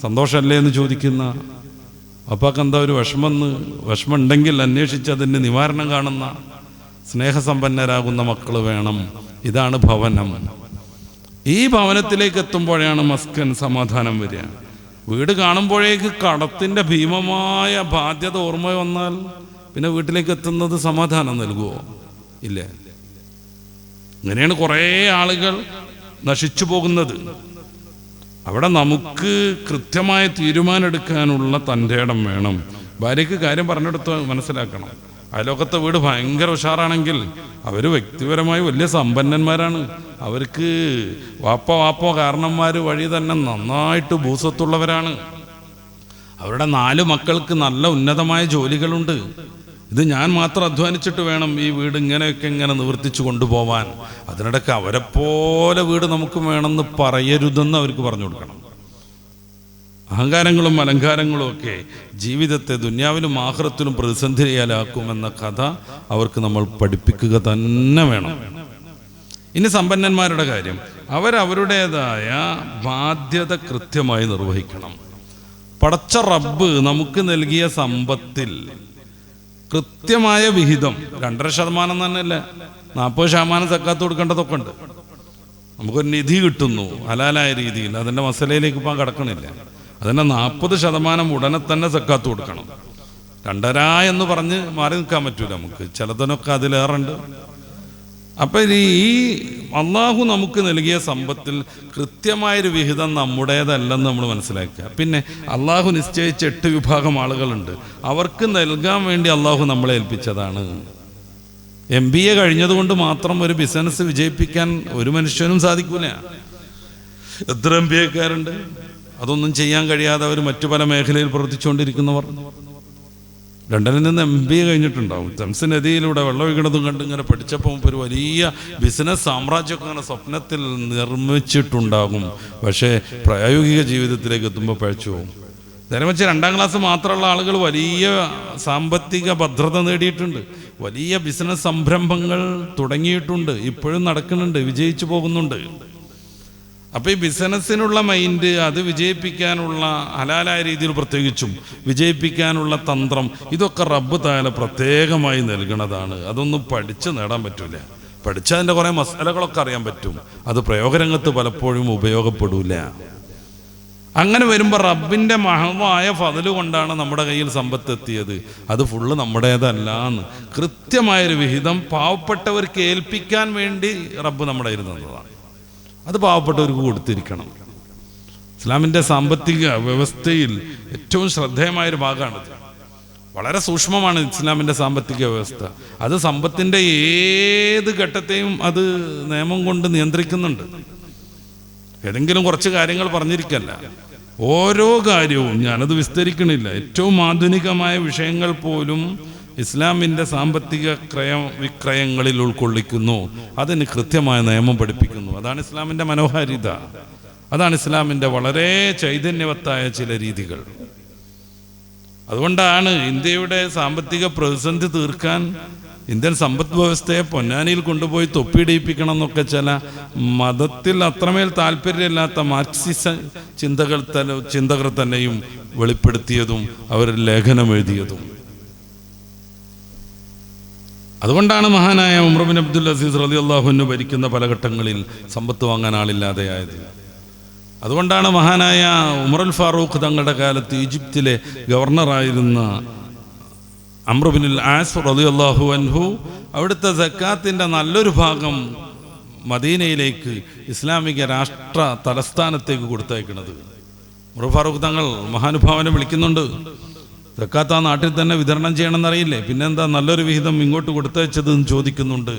സന്തോഷമല്ലേ എന്ന് ചോദിക്കുന്ന, അപ്പാക്ക് എന്താ ഒരു വിഷമം ഉണ്ടെങ്കിൽ അന്വേഷിച്ച് അതിന് നിവാരണം കാണുന്ന സ്നേഹസമ്പന്നരാകുന്ന മക്കൾ വേണം. ഇതാണ് ഭവനം. ഈ ഭവനത്തിലേക്ക് എത്തുമ്പോഴാണ് മസ്കൻ സമാധാനം വരിക. വീട് കാണുമ്പോഴേക്ക് കടത്തിൻ്റെ ഭീമമായ ബാധ്യത ഓർമ്മ വന്നാൽ പിന്നെ വീട്ടിലേക്ക് എത്തുന്നത് സമാധാനം നൽകുമോ? ഇല്ല. ഇങ്ങനെയാണ് കുറേ ആളുകൾ നശിച്ചു പോകുന്നത്. അവിടെ നമുക്ക് കൃത്യമായ തീരുമാനമെടുക്കാനുള്ള തൻ്റെ ഇടം വേണം. ഭാര്യയ്ക്ക് കാര്യം പറഞ്ഞെടുത്ത് മനസ്സിലാക്കണം. അയലോക്കത്തെ വീട് ഭയങ്കര ഉഷാറാണെങ്കിൽ അവർ വ്യക്തിപരമായി വലിയ സമ്പന്നന്മാരാണ്. അവർക്ക് വാപ്പോ കാരണന്മാർ വഴി തന്നെ നന്നായിട്ട് ഭൂസ്വത്തുള്ളവരാണ്. അവരുടെ 4 മക്കൾക്ക് നല്ല ഉന്നതമായ ജോലികളുണ്ട്. ഇത് ഞാൻ മാത്രം അധ്വാനിച്ചിട്ട് വേണം ഈ വീട് ഇങ്ങനെ നിവർത്തിച്ചു കൊണ്ടുപോവാൻ. അതിനിടയ്ക്ക് അവരെപ്പോലെ വീട് നമുക്ക് വേണമെന്ന് പറയരുതെന്ന് അവർക്ക് പറഞ്ഞു കൊടുക്കണം. അഹങ്കാരങ്ങളും അലങ്കാരങ്ങളും ഒക്കെ ജീവിതത്തെ ദുന്യാവിലും ആഖിറത്തിലും പ്രതിസന്ധിയാലാക്കുമെന്ന കഥ അവർക്ക് നമ്മൾ പഠിപ്പിക്കുക തന്നെ വേണം. ഇനി സമ്പന്നന്മാരുടെ കാര്യം, അവരവരുടേതായ ബാധ്യത കൃത്യമായി നിർവഹിക്കണം. പടച്ച റബ്ബ് നമുക്ക് നൽകിയ സമ്പത്തിൽ കൃത്യമായ വിഹിതം 2.5% തന്നെയല്ല, 40% സക്കാത്ത് കൊടുക്കേണ്ടതൊക്കെ ഉണ്ട്. നമുക്കൊരു നിധി കിട്ടുന്നു ഹലാലായ രീതിയിൽ, അതിൻ്റെ മസലയിലേക്ക് ഇപ്പം കടക്കണില്ല. അതിൻ്റെ 40% ഉടനെ തന്നെ സക്കാത്ത് കൊടുക്കണം. 2.5 എന്ന് പറഞ്ഞ് മാറി നിൽക്കാൻ പറ്റൂല നമുക്ക്. ചിലതിനൊക്കെ അതിലേറുണ്ട്. അപ്പം ഈ അള്ളാഹു നമുക്ക് നൽകിയ സമ്പത്തിൽ കൃത്യമായൊരു വിഹിതം നമ്മുടേതല്ലെന്ന് നമ്മൾ മനസ്സിലാക്കുക. പിന്നെ അള്ളാഹു നിശ്ചയിച്ച 8 വിഭാഗം ആളുകളുണ്ട്. അവർക്ക് നൽകാൻ വേണ്ടി അള്ളാഹു നമ്മളെ ഏൽപ്പിച്ചതാണ്. MBA കഴിഞ്ഞതുകൊണ്ട് മാത്രം ഒരു ബിസിനസ് വിജയിപ്പിക്കാൻ ഒരു മനുഷ്യനും സാധിക്കൂല. എത്ര MBAക്കാരുണ്ട്, അതൊന്നും ചെയ്യാൻ കഴിയാതെ അവർ മറ്റു പല മേഖലയിൽ പ്രവർത്തിച്ചുകൊണ്ടിരിക്കുന്നവർ. ലണ്ടനിൽ നിന്ന് MBA കഴിഞ്ഞിട്ടുണ്ടാവും. തംസ് നദിയിലൂടെ വെള്ളം ഒഴുകണതും കണ്ട് ഇങ്ങനെ പഠിച്ചപ്പോൾ ഒരു വലിയ ബിസിനസ് സാമ്രാജ്യമൊക്കെ അങ്ങനെ സ്വപ്നത്തിൽ നിർമ്മിച്ചിട്ടുണ്ടാകും. പക്ഷേ പ്രായോഗിക ജീവിതത്തിലേക്ക് എത്തുമ്പോൾ പഴച്ചു പോകും. നേരെ വെച്ച് 2ാം ക്ലാസ് മാത്രമുള്ള ആളുകൾ വലിയ സാമ്പത്തിക ഭദ്രത നേടിയിട്ടുണ്ട്, വലിയ ബിസിനസ് സംരംഭങ്ങൾ തുടങ്ങിയിട്ടുണ്ട്, ഇപ്പോഴും നടക്കുന്നുണ്ട്, വിജയിച്ചു പോകുന്നുണ്ട്. അപ്പോൾ ഈ ബിസിനസ്സിനുള്ള മൈൻഡ്, അത് വിജയിപ്പിക്കാനുള്ള ഹലാലായ രീതിയിൽ പ്രത്യേകിച്ചും വിജയിപ്പിക്കാനുള്ള തന്ത്രം, ഇതൊക്കെ റബ്ബ് തആല പ്രത്യേകമായി നൽകുന്നതാണ്. അതൊന്നും പഠിച്ച് നേടാൻ പറ്റൂല. പഠിച്ചതിൻ്റെ കുറേ മസാലകളൊക്കെ അറിയാൻ പറ്റും, അത് പ്രയോഗരംഗത്ത് പലപ്പോഴും ഉപയോഗപ്പെടൂല. അങ്ങനെ വരുമ്പോൾ റബ്ബിൻ്റെ മഹമായ ഫദല് കൊണ്ടാണ് നമ്മുടെ കയ്യിൽ സമ്പത്ത് എത്തിയത്. അത് ഫുള്ള് നമ്മുടേതല്ലാന്ന് കൃത്യമായൊരു വിഹിതം പാവപ്പെട്ടവർക്ക് ഏൽപ്പിക്കാൻ വേണ്ടി റബ്ബ് നമ്മുടെ കയ്യിൽ തന്നതാണ്. അത് പാവപ്പെട്ടവർക്ക് കൊടുത്തിരിക്കണം. ഇസ്ലാമിൻ്റെ സാമ്പത്തിക വ്യവസ്ഥയിൽ ഏറ്റവും ശ്രദ്ധേയമായൊരു ഭാഗമാണിത്. വളരെ സൂക്ഷ്മമാണ് ഇസ്ലാമിൻ്റെ സാമ്പത്തിക വ്യവസ്ഥ. അത് സമ്പത്തിൻ്റെ ഏത് ഘട്ടത്തെയും അത് നിയമം കൊണ്ട് നിയന്ത്രിക്കുന്നുണ്ട്. ഏതെങ്കിലും കുറച്ച് കാര്യങ്ങൾ പറഞ്ഞിരിക്കല്ല, ഓരോ കാര്യവും. ഞാനത് വിസ്തരിക്കണില്ല. ഏറ്റവും ആധുനികമായ വിഷയങ്ങൾ പോലും ഇസ്ലാമിൻ്റെ സാമ്പത്തിക വിക്രയങ്ങളിൽ ഉൾക്കൊള്ളിക്കുന്നു. അതിന് കൃത്യമായ നിയമം പഠിപ്പിക്കുന്നു. അതാണ് ഇസ്ലാമിൻ്റെ മനോഹാരിത. അതാണ് ഇസ്ലാമിൻ്റെ വളരെ ചൈതന്യവത്തായ ചില രീതികൾ. അതുകൊണ്ടാണ് ഇന്ത്യയുടെ സാമ്പത്തിക പ്രതിസന്ധി തീർക്കാൻ ഇന്ത്യൻ സമ്പദ് വ്യവസ്ഥയെ പൊന്നാനിയിൽ കൊണ്ടുപോയി തൊപ്പിയിടിപ്പിക്കണം എന്നൊക്കെ ചില മതത്തിൽ അത്രമേൽ താല്പര്യമില്ലാത്ത മാർക്സിസ ചിന്തകർ തന്നെയും വെളിപ്പെടുത്തിയതും അവർ ലേഖനം എഴുതിയതും. അതുകൊണ്ടാണ് മഹാനായ ഉമർ ബിൻ അബ്ദുൽ അസീസ് റളിയല്ലാഹു അൻഹു ഭരിക്കുന്ന പല ഘട്ടങ്ങളിൽ സമ്പത്ത് വാങ്ങാൻ ആളില്ലാതെയായത്. അതുകൊണ്ടാണ് മഹാനായ ഉമറുൽ ഫാറൂഖ് തങ്ങളുടെ കാലത്ത് ഈജിപ്തിലെ ഗവർണറായിരുന്ന അംർ ബിനുൽ ആസ് റളിയല്ലാഹു അൻഹു അവിടുത്തെ സക്കാത്തിൻ്റെ നല്ലൊരു ഭാഗം മദീനയിലേക്ക് ഇസ്ലാമിക രാഷ്ട്ര തലസ്ഥാനത്തേക്ക് കൊടുത്തയക്കുന്നത്. ഉമർ ഫാറൂഖ് തങ്ങൾ മഹാനുഭാവനെ വിളിക്കുന്നുണ്ട്. സക്കാത്ത് ആ നാട്ടിൽ തന്നെ വിതരണം ചെയ്യണമെന്നറിയില്ലേ, പിന്നെന്താ നല്ലൊരു വിഹിതം ഇങ്ങോട്ട് കൊടുത്തയച്ചത് എന്ന് ചോദിക്കുന്നുണ്ട്.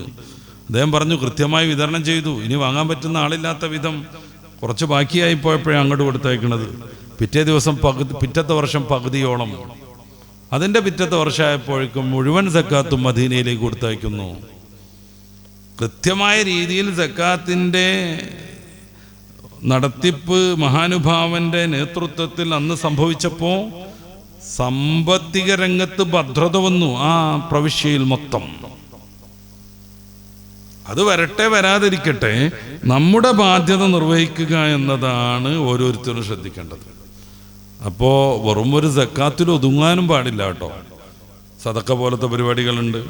അദ്ദേഹം പറഞ്ഞു, കൃത്യമായി വിതരണം ചെയ്തു. ഇനി വാങ്ങാൻ പറ്റുന്ന ആളില്ലാത്ത വിധം കുറച്ച് ബാക്കിയായി പോയപ്പോഴേ അങ്ങോട്ട് കൊടുത്തയക്കണത്. പിറ്റത്തെ വർഷം പകുതിയോളം അതിൻ്റെ പിറ്റത്തെ വർഷമായപ്പോഴേക്കും മുഴുവൻ സക്കാത്തും മദീനയിലേക്ക് കൊടുത്തയക്കുന്നു. കൃത്യമായ രീതിയിൽ സക്കാത്തിൻ്റെ നടത്തിപ്പ് മഹാനുഭാവന്റെ നേതൃത്വത്തിൽ അന്ന് സംഭവിച്ചപ്പോൾ സാമ്പത്തിക രംഗത്ത് ഭദ്രത വന്നു ആ പ്രവിശ്യയിൽ മൊത്തം. അത് വരട്ടെ വരാതിരിക്കട്ടെ, നമ്മുടെ ബാധ്യത നിർവഹിക്കുക എന്നതാണ് ഓരോരുത്തരും ശ്രദ്ധിക്കേണ്ടത്. അപ്പോൾ വെറും ഒരു സക്കാത്തിൽ ഒതുങ്ങാനും പാടില്ല കേട്ടോ. സദക്ക പോലത്തെ പരിപാടികളുണ്ട്,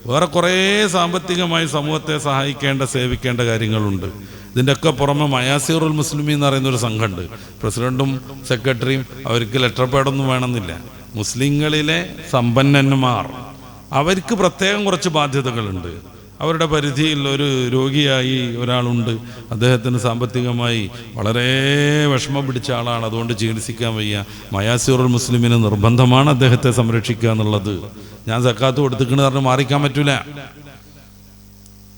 വേറെ കുറേ സാമ്പത്തികമായി സമൂഹത്തെ സഹായിക്കേണ്ട സേവിക്കേണ്ട കാര്യങ്ങളുണ്ട്. ഇതിൻ്റെയൊക്കെ പുറമെ മയാസിറുൽ മുസ്ലിമീൻ എന്ന് പറയുന്നൊരു സംഘമുണ്ട്. പ്രസിഡന്റും സെക്രട്ടറിയും അവർക്ക് ലെറ്റർ പാഡൊന്നും വേണമെന്നില്ല. മുസ്ലിങ്ങളിലെ സമ്പന്നന്മാർ, അവർക്ക് പ്രത്യേകം കുറച്ച് ബാധ്യതകളുണ്ട്. അവരുടെ പരിധിയിൽ ഒരു രോഗിയായി ഒരാളുണ്ട്, അദ്ദേഹത്തിന് സാമ്പത്തികമായി വളരെ വിഷമം പിടിച്ച ആളാണ്, അതുകൊണ്ട് ചികിത്സിക്കാൻ വയ്യ. മയാസിറുൽ മുസ്ലിമിന് നിർബന്ധമാണ് അദ്ദേഹത്തെ സംരക്ഷിക്കുക എന്നുള്ളത്. ഞാൻ സക്കാത്ത് കൊടുത്തിക്കണെന്ന് പറഞ്ഞ് മാറിക്കാൻ പറ്റൂല.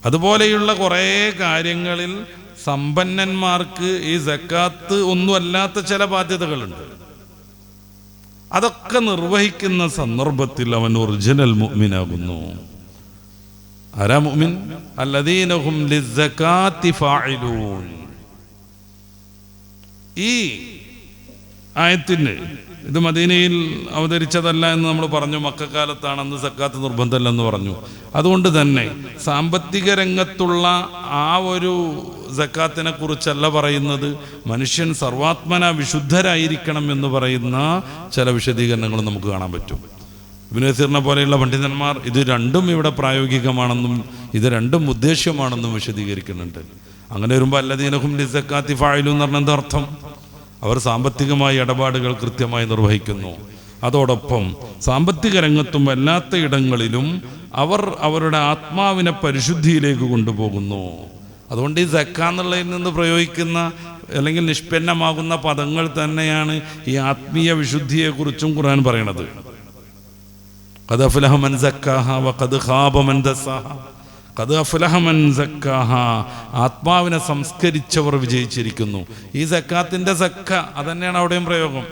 അതുപോലെയുള്ള കുറേ കാര്യങ്ങളിൽ സമ്പന്നന്മാർക്ക് ഈ സക്കാത്ത് ഒന്നുമല്ലാത്ത ചില ബാധ്യതകളുണ്ട്. അതൊക്കെ നിർവഹിക്കുന്ന സന്ദർഭത്തിൽ അവൻ ഒറിജിനൽ മുഅ്മിനാകുന്നു. ആരാ മുഅ്മിൻ? അല്ലദീന ഹും ലിസ്സകാത്തി ഫാഇലൂൻ. ഈ ആയത്തിന് ഇത് മദീനയിൽ അവതരിച്ചതല്ല എന്ന് നമ്മൾ പറഞ്ഞു. മക്കക്കാലത്താണ്, അന്ന് സക്കാത്ത് നിർബന്ധമല്ലെന്ന് പറഞ്ഞു. അതുകൊണ്ട് തന്നെ സാമ്പത്തിക രംഗത്തുള്ള ആ ഒരു സക്കാത്തിനെ കുറിച്ചല്ല പറയുന്നത്. മനുഷ്യൻ സർവാത്മന വിശുദ്ധരായിരിക്കണം എന്ന് പറയുന്ന ചില വിശദീകരണങ്ങൾ നമുക്ക് കാണാൻ പറ്റും. ഇബ്നു കസീറിനെ പോലെയുള്ള പണ്ഡിതന്മാർ ഇത് രണ്ടും ഇവിടെ പ്രായോഗികമാണെന്നും ഇത് രണ്ടും ഉദ്ദേശ്യമാണെന്നും വിശദീകരിക്കുന്നുണ്ട്. അങ്ങനെ വരുമ്പോൾ അല്ലദീനഹും ലിസ്സകാത്തി ഫാഇലൂൻ എന്ന് പറഞ്ഞ എന്താ അർത്ഥം? അവർ സാമ്പത്തികമായ ഇടപാടുകൾ കൃത്യമായി നിർവഹിക്കുന്നു. അതോടൊപ്പം സാമ്പത്തിക രംഗത്തും അല്ലാത്ത ഇടങ്ങളിലും അവർ അവരുടെ ആത്മാവിനെ പരിശുദ്ധിയിലേക്ക് കൊണ്ടുപോകുന്നു. അതുകൊണ്ട് ഈ സക്കാ എന്നുള്ളതിൽ നിന്ന് പ്രയോഗിക്കുന്ന അല്ലെങ്കിൽ നിഷ്പന്നമാകുന്ന പദങ്ങൾ തന്നെയാണ് ഈ ആത്മീയ വിശുദ്ധിയെക്കുറിച്ചും ഖുർആൻ പറയണത്. ഖദ് അഫ്ലഹ മൻ സക്കാഹ വഖദ് ഖാബ മൻ ദസ്സാഹ. ഖദ് അഫ്ലഹ മൻ സക്കാഹ, ആത്മാവിനെ സംസ്കരിച്ചവർ വിജയിച്ചിരിക്കുന്നു. ഈ സക്കാത്തിന്റെ സക്ക അതന്നെയാണ് അവിടെയും പ്രയോഗം.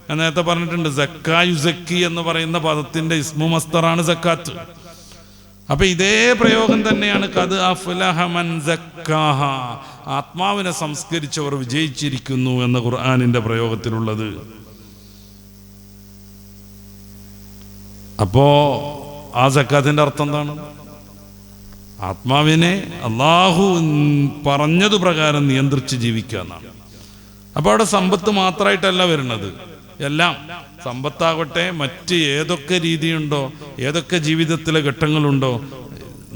ഞാൻ നേരത്തെ പറഞ്ഞിട്ടുണ്ട്, സക്കാ യുസക്കി എന്ന് പറയുന്ന പദത്തിന്റെ ഇസ്മു മസ്തറാണ് സക്കാത്ത്. അപ്പൊ ഇതേ പ്രയോഗം തന്നെയാണ് ഖദ് അഫ്ലഹ മൻ സക്കാഹ, ആത്മാവിനെ സംസ്കരിച്ചവർ വിജയിച്ചിരിക്കുന്നു എന്ന ഖുർആനിന്റെ പ്രയോഗത്തിലുള്ളത്. അപ്പോ ആ സക്കാത്തിന്റെ അർത്ഥം എന്താണ്? ആത്മാവിനെ അള്ളാഹു പറഞ്ഞതു പ്രകാരം നിയന്ത്രിച്ച് ജീവിക്കുക എന്നാണ്. അപ്പൊ അവിടെ സമ്പത്ത് മാത്രമായിട്ടല്ല വരുന്നത്, എല്ലാം സമ്പത്താകട്ടെ മറ്റ് ഏതൊക്കെ രീതിയുണ്ടോ, ഏതൊക്കെ ജീവിതത്തിലെ ഘട്ടങ്ങളുണ്ടോ,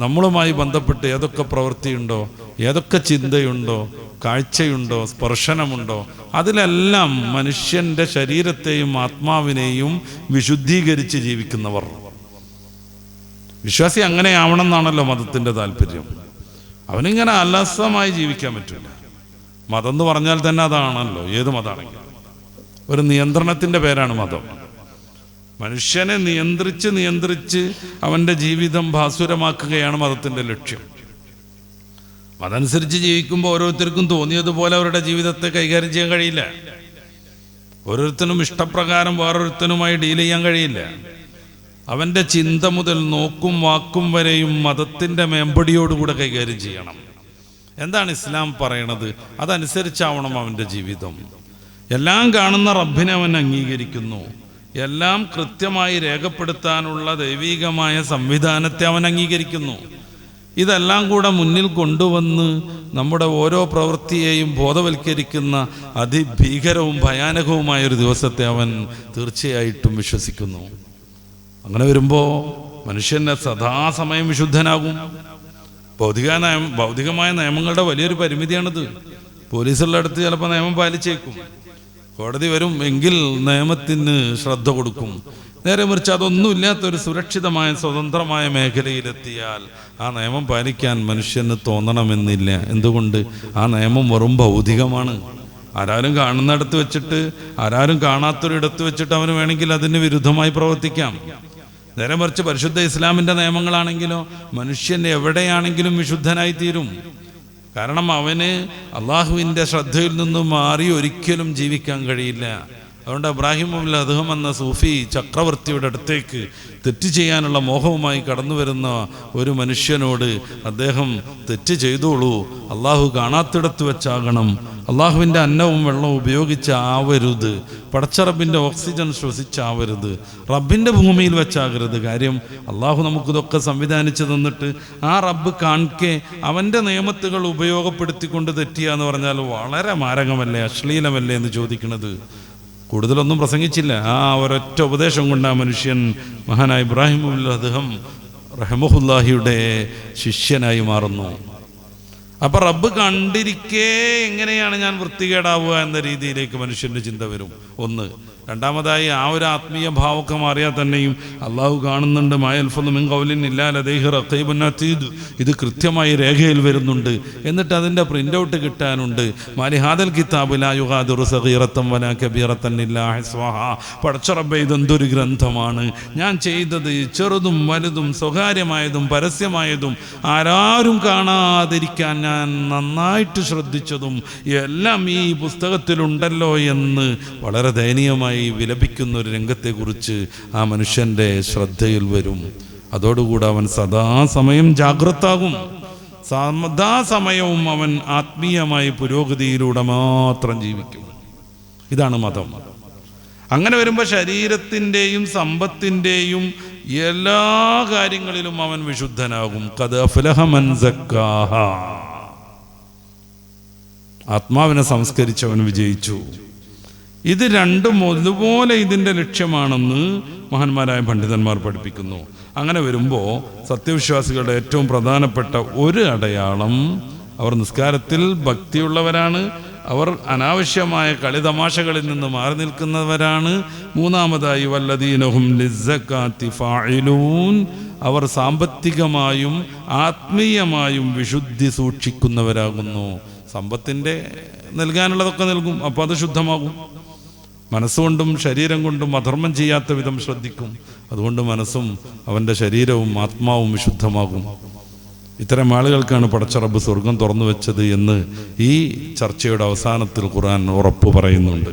നമ്മളുമായി ബന്ധപ്പെട്ട് ഏതൊക്കെ പ്രവൃത്തിയുണ്ടോ, ഏതൊക്കെ ചിന്തയുണ്ടോ, കാഴ്ചയുണ്ടോ, സ്പർശനമുണ്ടോ, അതിലെല്ലാം മനുഷ്യന്റെ ശരീരത്തെയും ആത്മാവിനെയും വിശുദ്ധീകരിച്ച് ജീവിക്കുന്നവർ. വിശ്വാസി അങ്ങനെ ആവണം എന്നാണല്ലോ മതത്തിന്റെ താല്പര്യം. അവനിങ്ങനെ അലസമായി ജീവിക്കാൻ പറ്റില്ല. മതം എന്ന് പറഞ്ഞാൽ തന്നെ അതാണല്ലോ, ഏത് മതമാണെങ്കിലും ഒരു നിയന്ത്രണത്തിന്റെ പേരാണ് മതം. മനുഷ്യനെ നിയന്ത്രിച്ച് അവന്റെ ജീവിതം ഭാസുരമാക്കുകയാണ് മതത്തിന്റെ ലക്ഷ്യം. അതനുസരിച്ച് ജീവിക്കുമ്പോൾ ഓരോരുത്തർക്കും തോന്നിയതുപോലെ അവരുടെ ജീവിതത്തെ കൈകാര്യം ചെയ്യാൻ കഴിയില്ല. ഓരോരുത്തരും ഇഷ്ടപ്രകാരം വേറൊരുത്തനുമായി ഡീൽ ചെയ്യാൻ കഴിയില്ല. അവന്റെ ചിന്ത മുതൽ നോക്കും വാക്കും വരെയും മതത്തിന്റെ മേമ്പടിയോടുകൂടെ കൈകാര്യം ചെയ്യണം. എന്താണ് ഇസ്ലാം പറയണത്, അതനുസരിച്ചാവണം അവന്റെ ജീവിതം. എല്ലാം കാണുന്ന റബ്ബിനെ അവൻ അംഗീകരിക്കുന്നു. എല്ലാം കൃത്യമായി രേഖപ്പെടുത്താനുള്ള ദൈവികമായ സംവിധാനത്തെ അവൻ അംഗീകരിക്കുന്നു. ഇതെല്ലാം കൂടെ മുന്നിൽ കൊണ്ടുവന്ന് നമ്മുടെ ഓരോ പ്രവൃത്തിയെയും ബോധവൽക്കരിക്കുന്ന അതിഭീകരവും ഭയാനകവുമായൊരു ദിവസത്തെ അവൻ തീർച്ചയായിട്ടും വിശ്വസിക്കുന്നു. അങ്ങനെ വരുമ്പോൾ മനുഷ്യനെ സദാസമയം വിശുദ്ധനാകും. ഭൗതികമായ നിയമങ്ങളുടെ വലിയൊരു പരിമിതിയാണിത്. പോലീസുള്ള അടുത്ത് ചിലപ്പോൾ നിയമം പാലിച്ചേക്കും, കോടതി വരും എങ്കിൽ നിയമത്തിന് ശ്രദ്ധ കൊടുക്കും. നേരെ മറിച്ച് അതൊന്നുമില്ലാത്തൊരു സുരക്ഷിതമായ സ്വതന്ത്രമായ മേഖലയിലെത്തിയാൽ ആ നിയമം പാലിക്കാൻ മനുഷ്യന് തോന്നണമെന്നില്ല. എന്തുകൊണ്ട്? ആ നിയമം വെറും ഭൗതികമാണ്. ആരാരും കാണുന്നിടത്ത് വെച്ചിട്ട്, ആരാരും കാണാത്തൊരിടത്ത് വെച്ചിട്ട് അവന് വേണമെങ്കിൽ അതിന് വിരുദ്ധമായി പ്രവർത്തിക്കാം. നേരെ മറിച്ച് പരിശുദ്ധ ഇസ്ലാമിൻ്റെ നിയമങ്ങളാണെങ്കിലോ മനുഷ്യൻ എവിടെയാണെങ്കിലും വിശുദ്ധനായി തീരും. കാരണം അവന് അള്ളാഹുവിൻ്റെ ശ്രദ്ധയിൽ നിന്നും മാറി ഒരിക്കലും ജീവിക്കാൻ കഴിയില്ല. അതുകൊണ്ട് ഇബ്രാഹിം അദ്ദേഹം എന്ന സൂഫി ചക്രവർത്തിയുടെ അടുത്തേക്ക് തെറ്റ് ചെയ്യാനുള്ള മോഹവുമായി കടന്നു വരുന്ന ഒരു മനുഷ്യനോട് അദ്ദേഹം തെറ്റ് ചെയ്തോളൂ, അള്ളാഹു കാണാത്തിടത്ത് വെച്ചാകണം, അള്ളാഹുവിൻ്റെ അന്നവും വെള്ളവും ഉപയോഗിച്ചാവരുത്, പടച്ചറബിൻ്റെ ഓക്സിജൻ ശ്വസിച്ചാവരുത്, റബ്ബിൻ്റെ ഭൂമിയിൽ വെച്ചാകരുത്. കാര്യം അള്ളാഹു നമുക്കിതൊക്കെ സംവിധാനിച്ചു തന്നിട്ട് ആ റബ്ബ് കാണിക്കെ അവൻ്റെ നിയമത്തുകൾ ഉപയോഗപ്പെടുത്തിക്കൊണ്ട് തെറ്റിയ എന്ന് പറഞ്ഞാൽ വളരെ മാരകമല്ലേ, അശ്ലീലമല്ലേ എന്ന് ചോദിക്കുന്നത്. കൂടുതലൊന്നും പ്രസംഗിച്ചില്ല. ആ ഒരൊറ്റ ഉപദേശം കൊണ്ട് ആ മനുഷ്യൻ മഹാനായ ഇബ്രാഹിം അദ്ദേഹം റഹ്മത്തുള്ളാഹിയുടെ ശിഷ്യനായി മാറുന്നു. അപ്പം റബ്ബ് കണ്ടിരിക്കേ എങ്ങനെയാണ് ഞാൻ വൃത്തികേടാവുക എന്ന രീതിയിലേക്ക് മനുഷ്യൻ്റെ ചിന്ത വരും. ഒന്ന്. രണ്ടാമതായി ആ ഒരു ആത്മീയ ഭാവമൊക്കെ മാറിയാൽ തന്നെയും അള്ളാഹു കാണുന്നുണ്ട്. മായൽഫുൽ മിൻ ഖൗലിൻ ഇല്ലാ ലദൈഹി റഖീബുൻ അതീദ്, ഇത് കൃത്യമായി രേഖയിൽ വരുന്നുണ്ട്. എന്നിട്ട് അതിൻ്റെ പ്രിൻ്റ് ഔട്ട് കിട്ടാനുണ്ട്. മാലി ഹാദൽ കിതാബ് ലാ യുഗാദിറു സഗീറത്തൻ വലാ കബീറത്തൻ ഇല്ലാ അഹ്സാഹാ. പടച്ച റബ്ബേ, ഇതെന്തൊരു ഗ്രന്ഥമാണ്, ഞാൻ ചെയ്തത് ചെറുതും വലുതും സ്വകാര്യമായതും പരസ്യമായതും ആരാരും കാണാതിരിക്കാൻ ഞാൻ നന്നായിട്ട് ശ്രദ്ധിച്ചതും എല്ലാം ഈ പുസ്തകത്തിലുണ്ടല്ലോ എന്ന് വളരെ ദയനീയമായി വിലപിക്കുന്ന ഒരു രംഗത്തെക്കുറിച്ച് ആ മനുഷ്യൻ്റെ ശ്രദ്ധയിൽ വരും. അതോടുകൂടി അവൻ സദാസമയം ജാഗ്രതാകും. സദാസമയവും അവൻ ആത്മീയമായി പുരോഗതിയിലൂടെ മാത്രം ജീവിക്കും. ഇതാണ് മതം. അങ്ങനെ വരുമ്പോൾ ശരീരത്തിൻ്റെയും സമ്പത്തിൻ്റെയും എല്ലാ കാര്യങ്ങളിലും അവൻ വിശുദ്ധനാകും. ഖദ് അഫ്ലഹ മൻ സക്കാഹ. ആത്മാവിനെ സംസ്കരിച്ചവൻ വിജയിച്ചു. ഇത് രണ്ടും ഒരുപോലെ ഇതിൻ്റെ ലക്ഷ്യമാണെന്ന് മഹാന്മാരായ പണ്ഡിതന്മാർ പഠിപ്പിക്കുന്നു. അങ്ങനെ വരുമ്പോൾ സത്യവിശ്വാസികളുടെ ഏറ്റവും പ്രധാനപ്പെട്ട ഒരു അടയാളം, അവർ നിസ്കാരത്തിൽ ഭക്തിയുള്ളവരാണ്, അവർ അനാവശ്യമായ കളിതമാശകളിൽ നിന്ന് മാറി നിൽക്കുന്നവരാണ്. മൂന്നാമതായി വല്ലദീനഹും ലിസ്സകാത്തി ഫാഇലൂൻ, അവർ സാമ്പത്തികമായും ആത്മീയമായും വിശുദ്ധി സൂക്ഷിക്കുന്നവരാകുന്നു. സമ്പത്തിൻ്റെ നൽകാനുള്ളതൊക്കെ നൽകും, അപ്പോൾ അത് ശുദ്ധമാകും. മനസ്സുകൊണ്ടും ശരീരം കൊണ്ടും അധർമ്മം ചെയ്യാത്ത വിധം ശ്രദ്ധിക്കും. അതുകൊണ്ട് മനസ്സും അവൻ്റെ ശരീരവും ആത്മാവും വിശുദ്ധമാകും. ഇത്തരം ആളുകൾക്കാണ് പടച്ച റബ്ബ് സ്വർഗം തുറന്നു വെച്ചത് എന്ന് ഈ ചർച്ചയുടെ അവസാനത്തിൽ ഖുർആൻ ഉറപ്പ് പറയുന്നുണ്ട്.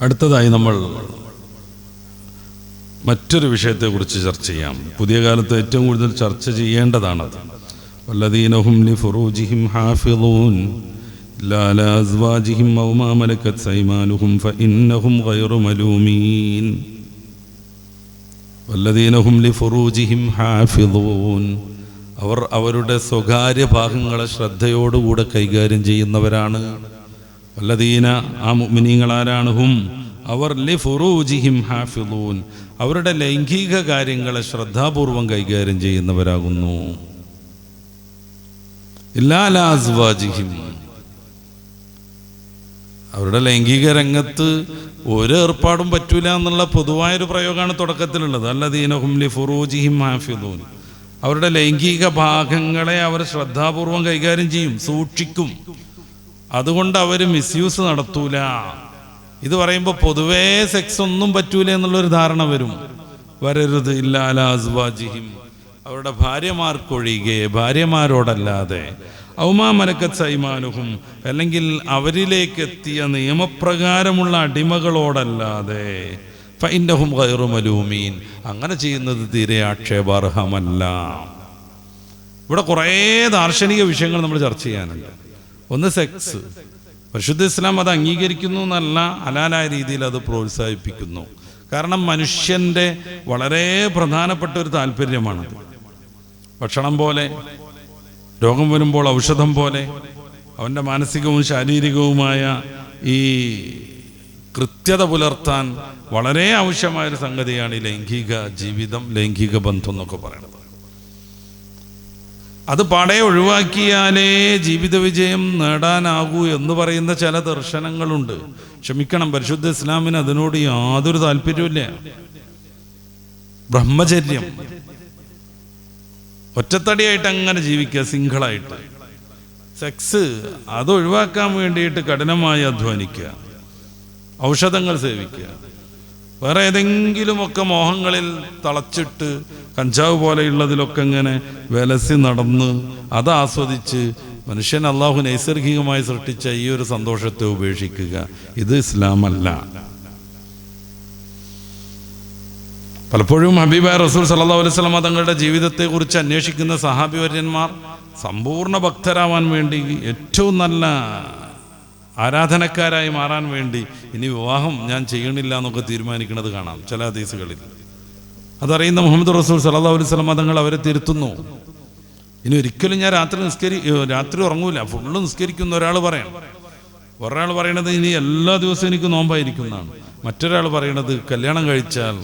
അടുത്തതായി നമ്മൾ മറ്റൊരു വിഷയത്തെക്കുറിച്ച് ചർച്ച ചെയ്യാം. പുതിയ കാലത്ത് ഏറ്റവും കൂടുതൽ ചർച്ച ചെയ്യേണ്ടതാണത്. വല്ലദീനഹും ലിഫുറൂജിഹിം ഹാഫിളൂൻ ഇല്ലാ അലാ അസ്വാജിഹിം ഔ മാ മലക്കത് അയ്മാനുഹും ഫഇന്നഹും ഗൈറു മലൂമീൻ. വല്ലദീനഹും ലിഫുറൂജിഹിം ഹാഫിളൂൻ, അവർ അവരുടെ സ്വകാര്യ ഭാഗങ്ങളെ ശ്രദ്ധയോടുകൂടെ കൈകാര്യം ചെയ്യുന്നവരാണ്. വല്ലദീന, ആ മുഅ്മിനീങ്ങളാരാണ്? ഹും, അവർ ലിഫുറൂജിഹിം ഹാഫിളൂൻ, അവരുടെ ലൈംഗിക കാര്യങ്ങളെ ശ്രദ്ധാപൂർവം കൈകാര്യം ചെയ്യുന്നവരാകുന്നു. ഇല്ലാ അലാ അസ്വാജിഹിം, അവരുടെ ലൈംഗിക രംഗത്ത് ഒരു ഏർപ്പാടും പറ്റൂല എന്നുള്ള പൊതുവായൊരു പ്രയോഗമാണ് തുടക്കത്തിലുള്ളത്. അല്ലദീനഹും ലിഫുറൂജിഹിം ഹാഫിളൂൻ, അവരുടെ ലൈംഗിക ഭാഗങ്ങളെ അവർ ശ്രദ്ധാപൂർവം കൈകാര്യം ചെയ്യും, സൂക്ഷിക്കും. അതുകൊണ്ട് അവർ മിസ്യൂസ് നടത്തൂല. ഇത് പറയുമ്പോൾ പൊതുവേ സെക്സ് ഒന്നും പറ്റൂല എന്നുള്ളൊരു ധാരണ വരരുത്. ഇല്ലാ അലാ അസ്വാജിഹിം, അവരുടെ ഭാര്യമാർക്കൊഴികെ, ഭാര്യമാരോടല്ലാതെ. ഔമാ മലക്കത്ത് അയ്മാനുഹും, അല്ലെങ്കിൽ അവരിലേക്ക് എത്തിയ നിയമപ്രകാരമുള്ള അടിമകളോടല്ലാതെ. ഫഇന്നഹും ഗൈറു മലൂമീൻ, അങ്ങനെ ചെയ്യുന്നത് തീരെ ആക്ഷേപാർഹമല്ല. ഇവിടെ കുറേ ദാർശനിക വിഷയങ്ങൾ നമ്മൾ ചർച്ച ചെയ്യാനുണ്ട്. ഒന്ന്, സെക്സ്. പരിശുദ്ധ ഇസ്ലാം അത് അംഗീകരിക്കുന്നു എന്നല്ല, ഹലാലായ രീതിയിൽ അത് പ്രോത്സാഹിപ്പിക്കുന്നു. കാരണം മനുഷ്യൻ്റെ വളരെ പ്രധാനപ്പെട്ട ഒരു താല്പര്യമാണത്. ഭക്ഷണം പോലെ, രോഗം വരുമ്പോൾ ഔഷധം പോലെ, അവൻ്റെ മാനസികവും ശാരീരികവുമായ ഈ കൃത്യത പുലർത്താൻ വളരെ ആവശ്യമായൊരു സംഗതിയാണ് ഈ ലൈംഗിക ജീവിതം, ലൈംഗിക ബന്ധം എന്നൊക്കെ പറയുന്നത്. അത് പാടെ ഒഴിവാക്കിയാലേ ജീവിത വിജയം നേടാനാകൂ എന്ന് പറയുന്ന ചില ദർശനങ്ങളുണ്ട്. ക്ഷമിക്കണം, പരിശുദ്ധ ഇസ്ലാമിന് അതിനോട് യാതൊരു താല്പര്യമില്ല. ബ്രഹ്മചര്യം, ഒറ്റത്തടിയായിട്ട് അങ്ങനെ ജീവിക്കുക, സിംഗിളായിട്ട്. സെക്സ് അത് ഒഴിവാക്കാൻ വേണ്ടിയിട്ട് കഠിനമായി അധ്വാനിക്കുക, ഔഷധങ്ങൾ സേവിക്കുക, വേറെ ഏതെങ്കിലുമൊക്കെ മോഹങ്ങളിൽ തളച്ചിട്ട് കഞ്ചാവ് പോലെയുള്ളതിലൊക്കെ ഇങ്ങനെ വിലസി നടന്ന് അത് ആസ്വദിച്ച് മനുഷ്യൻ അള്ളാഹു നൈസർഗികമായി സൃഷ്ടിച്ച ഈ ഒരു സന്തോഷത്തെ ഉപേക്ഷിക്കുക, ഇത് ഇസ്ലാമല്ല. പലപ്പോഴും ഹബീബായ റസൂൽ സല്ലല്ലാഹു അലൈഹി വസല്ലം തങ്ങളുടെ ജീവിതത്തെക്കുറിച്ച് അന്വേഷിക്കുന്ന സഹാബി വര്യന്മാർ സമ്പൂർണ്ണ ഭക്തരാവാൻ വേണ്ടി, ഏറ്റവും നല്ല ആരാധനക്കാരായി മാറാൻ വേണ്ടി ഇനി വിവാഹം ഞാൻ ചെയ്യണില്ല എന്നൊക്കെ തീരുമാനിക്കുന്നത് കാണാം ചില ഹദീസുകളിൽ. അതറിയുന്ന മുഹമ്മദ് റസൂൽ സല്ലല്ലാഹു അലൈഹി വസല്ലം തങ്ങൾ അവരെ തിരുത്തുന്നു. ഇനി ഒരിക്കലും ഞാൻ രാത്രി ഉറങ്ങൂല, ഫുള്ള് നിസ്കരിക്കുന്ന ഒരാൾ പറയാം. ഒരാൾ പറയണത് ഇനി എല്ലാ ദിവസവും എനിക്ക് നോമ്പായിരിക്കുന്നതാണ്. മറ്റൊരാൾ പറയണത് കല്യാണം കഴിച്ചാൽ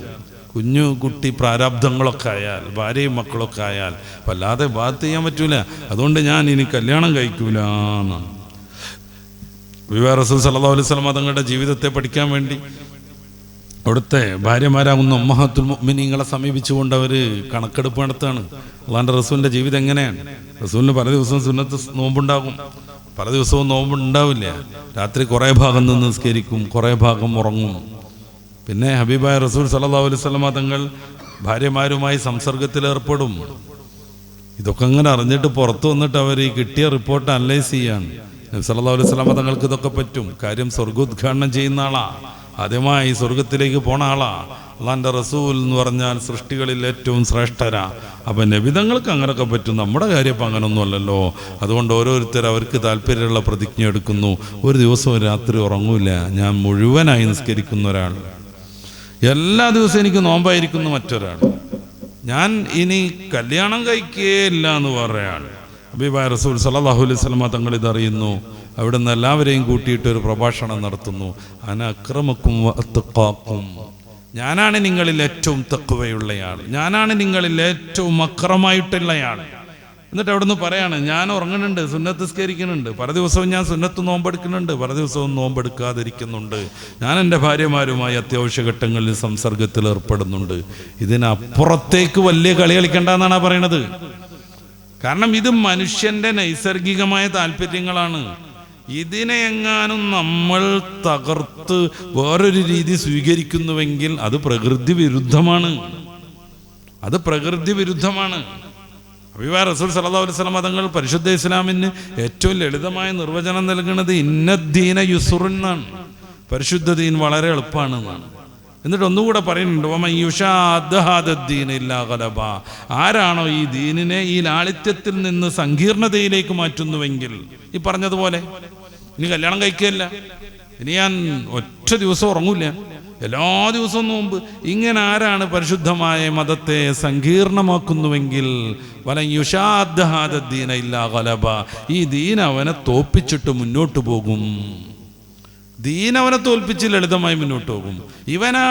കുഞ്ഞു കുട്ടി പ്രാരാബ്ധങ്ങളൊക്കെ ആയാൽ, ഭാര്യയും മക്കളൊക്കെ ആയാൽ വല്ലാതെ ബാത്ത് ചെയ്യാൻ പറ്റൂല, അതുകൊണ്ട് ഞാൻ ഇനി കല്യാണം കഴിക്കൂല എന്നാണ്. റസൂൽ സല്ലല്ലാഹു അലൈഹി വസല്ലം തങ്ങളുടെ ജീവിതത്തെ പഠിക്കാൻ വേണ്ടി അവിടുത്തെ ഭാര്യമാരാകുന്ന ഉമ്മഹാത്തുൽ മുഅ്മിനീങ്ങളെ സമീപിച്ചുകൊണ്ട് അവർ കണക്കെടുപ്പ് നടത്താണ്. അള്ളാഹുവിൻ്റെ റസൂലിൻ്റെ ജീവിതം എങ്ങനെയാണ്? റസൂലിന് പല ദിവസവും സുന്നത്ത് നോമ്പുണ്ടാകും, പല ദിവസവും നോമ്പുണ്ടാവില്ല. രാത്രി കുറേ ഭാഗം നിന്ന് നിസ്കരിക്കും, കുറേ ഭാഗം ഉറങ്ങും. പിന്നെ ഹബീബായ റസൂൽ സല്ലല്ലാഹു അലൈഹി വസല്ലം തങ്ങൾ ഭാര്യമാരുമായി സംസർഗത്തിലേർപ്പെടും. ഇതൊക്കെ അങ്ങനെ അറിഞ്ഞിട്ട് പുറത്തു വന്നിട്ട് അവർ ഈ കിട്ടിയ റിപ്പോർട്ട് അനലൈസ് ചെയ്യാണ്. നബി സല്ലല്ലാഹു അലൈഹി വസല്ലം തങ്ങൾക്ക് ഇതൊക്കെ പറ്റും. കാര്യം സ്വർഗോദ്ഘാടനം ചെയ്യുന്ന ആളാ, ആദ്യമായി സ്വർഗത്തിലേക്ക് പോണ ആളാ. അള്ളാഹിൻ്റെ റസൂൽ എന്ന് പറഞ്ഞാൽ സൃഷ്ടികളിൽ ഏറ്റവും ശ്രേഷ്ഠരാ. അപ്പം നബിതങ്ങൾക്ക് അങ്ങനെയൊക്കെ പറ്റും, നമ്മുടെ കാര്യം അപ്പം അങ്ങനൊന്നും അല്ലല്ലോ. അതുകൊണ്ട് ഓരോരുത്തർ അവർക്ക് താല്പര്യമുള്ള പ്രതിജ്ഞ എടുക്കുന്നു. ഒരു ദിവസവും രാത്രി ഉറങ്ങൂല, ഞാൻ മുഴുവനായി നിസ്കരിക്കുന്ന ഒരാൾ. എല്ലാ ദിവസവും എനിക്ക് നോമ്പായിരിക്കുന്നു മറ്റൊരാൾ. ഞാൻ ഇനി കല്യാണം കഴിക്കുകയില്ല എന്ന് പറയാൻ ഹബീബായ റസൂൽ സല്ലല്ലാഹു അലൈഹി വസല്ലം തങ്ങൾ ഇതറിയുന്നു. അവിടെ നിന്ന് എല്ലാവരെയും കൂട്ടിയിട്ട് ഒരു പ്രഭാഷണം നടത്തുന്നു. അന അക്രമക്കും വഅത്ഖാക്കും, ഞാനാണ് നിങ്ങളിൽ ഏറ്റവും തഖ്വയുള്ളയാൾ, ഞാനാണ് നിങ്ങളിൽ ഏറ്റവും അക്രമായിട്ടുള്ളയാൾ. എന്നിട്ട് അവിടെ നിന്ന് പറയാണ്, ഞാൻ ഉറങ്ങുന്നുണ്ട്, സുന്നത്ത് നിസ്കരിക്കുന്നുണ്ട്, പല ദിവസവും ഞാൻ സുന്നത്ത് നോമ്പെടുക്കുന്നുണ്ട്, പല ദിവസവും നോമ്പെടുക്കാതിരിക്കുന്നുണ്ട്, ഞാൻ എൻ്റെ ഭാര്യമാരുമായി അത്യാവശ്യ ഘട്ടങ്ങളിൽ സംസർഗത്തിൽ ഏർപ്പെടുന്നുണ്ട്. ഇതിനപ്പുറത്തേക്ക് വലിയ കളി കളിക്കണ്ടെന്നാണ് പറയണത്. കാരണം ഇത് മനുഷ്യൻ്റെ നൈസർഗികമായ താല്പര്യങ്ങളാണ്. ഇതിനെ എങ്ങാനും നമ്മൾ തകർത്ത് വേറൊരു രീതി സ്വീകരിക്കുന്നുവെങ്കിൽ അത് പ്രകൃതി വിരുദ്ധമാണ്, അത് പ്രകൃതി വിരുദ്ധമാണ്. ഹബീബായ റസൂൽ സല്ലല്ലാഹു അലൈഹി വസല്ലം തങ്ങൾ പരിശുദ്ധ ഇസ്ലാമിന് ഏറ്റവും ലളിതമായ നിർവചനം നൽകുന്നത് ഇന്നദ്ദീന യുസ്റുൻ എന്നാണ്. പരിശുദ്ധ ദീൻ വളരെ എളുപ്പമാണെന്നാണ്. എന്നിട്ട് ഒന്നുകൂടെ പറയുന്നുണ്ട്, ആരാണോ ഈ ദീനിനെ ഈ ലാളിത്യത്തിൽ നിന്ന് സങ്കീർണതയിലേക്ക് മാറ്റുന്നുവെങ്കിൽ, ഈ പറഞ്ഞതുപോലെ ഇനി കല്യാണം കഴിക്കുകയല്ല, ഇനി ഞാൻ ഒറ്റ ദിവസം ഉറങ്ങൂല, എല്ലാ ദിവസവും നോമ്പ്, ഇങ്ങനെ ആരാണ് പരിശുദ്ധമായ മതത്തെ സങ്കീർണമാക്കുന്നുവെങ്കിൽ ഈ ദീൻ അവനെ തോൽപ്പിച്ചിട്ട് മുന്നോട്ട് പോകും. ദീൻ അവനെ തോൽപ്പിച്ച് ലളിതമായി മുന്നോട്ട് പോകും. ഇവനാ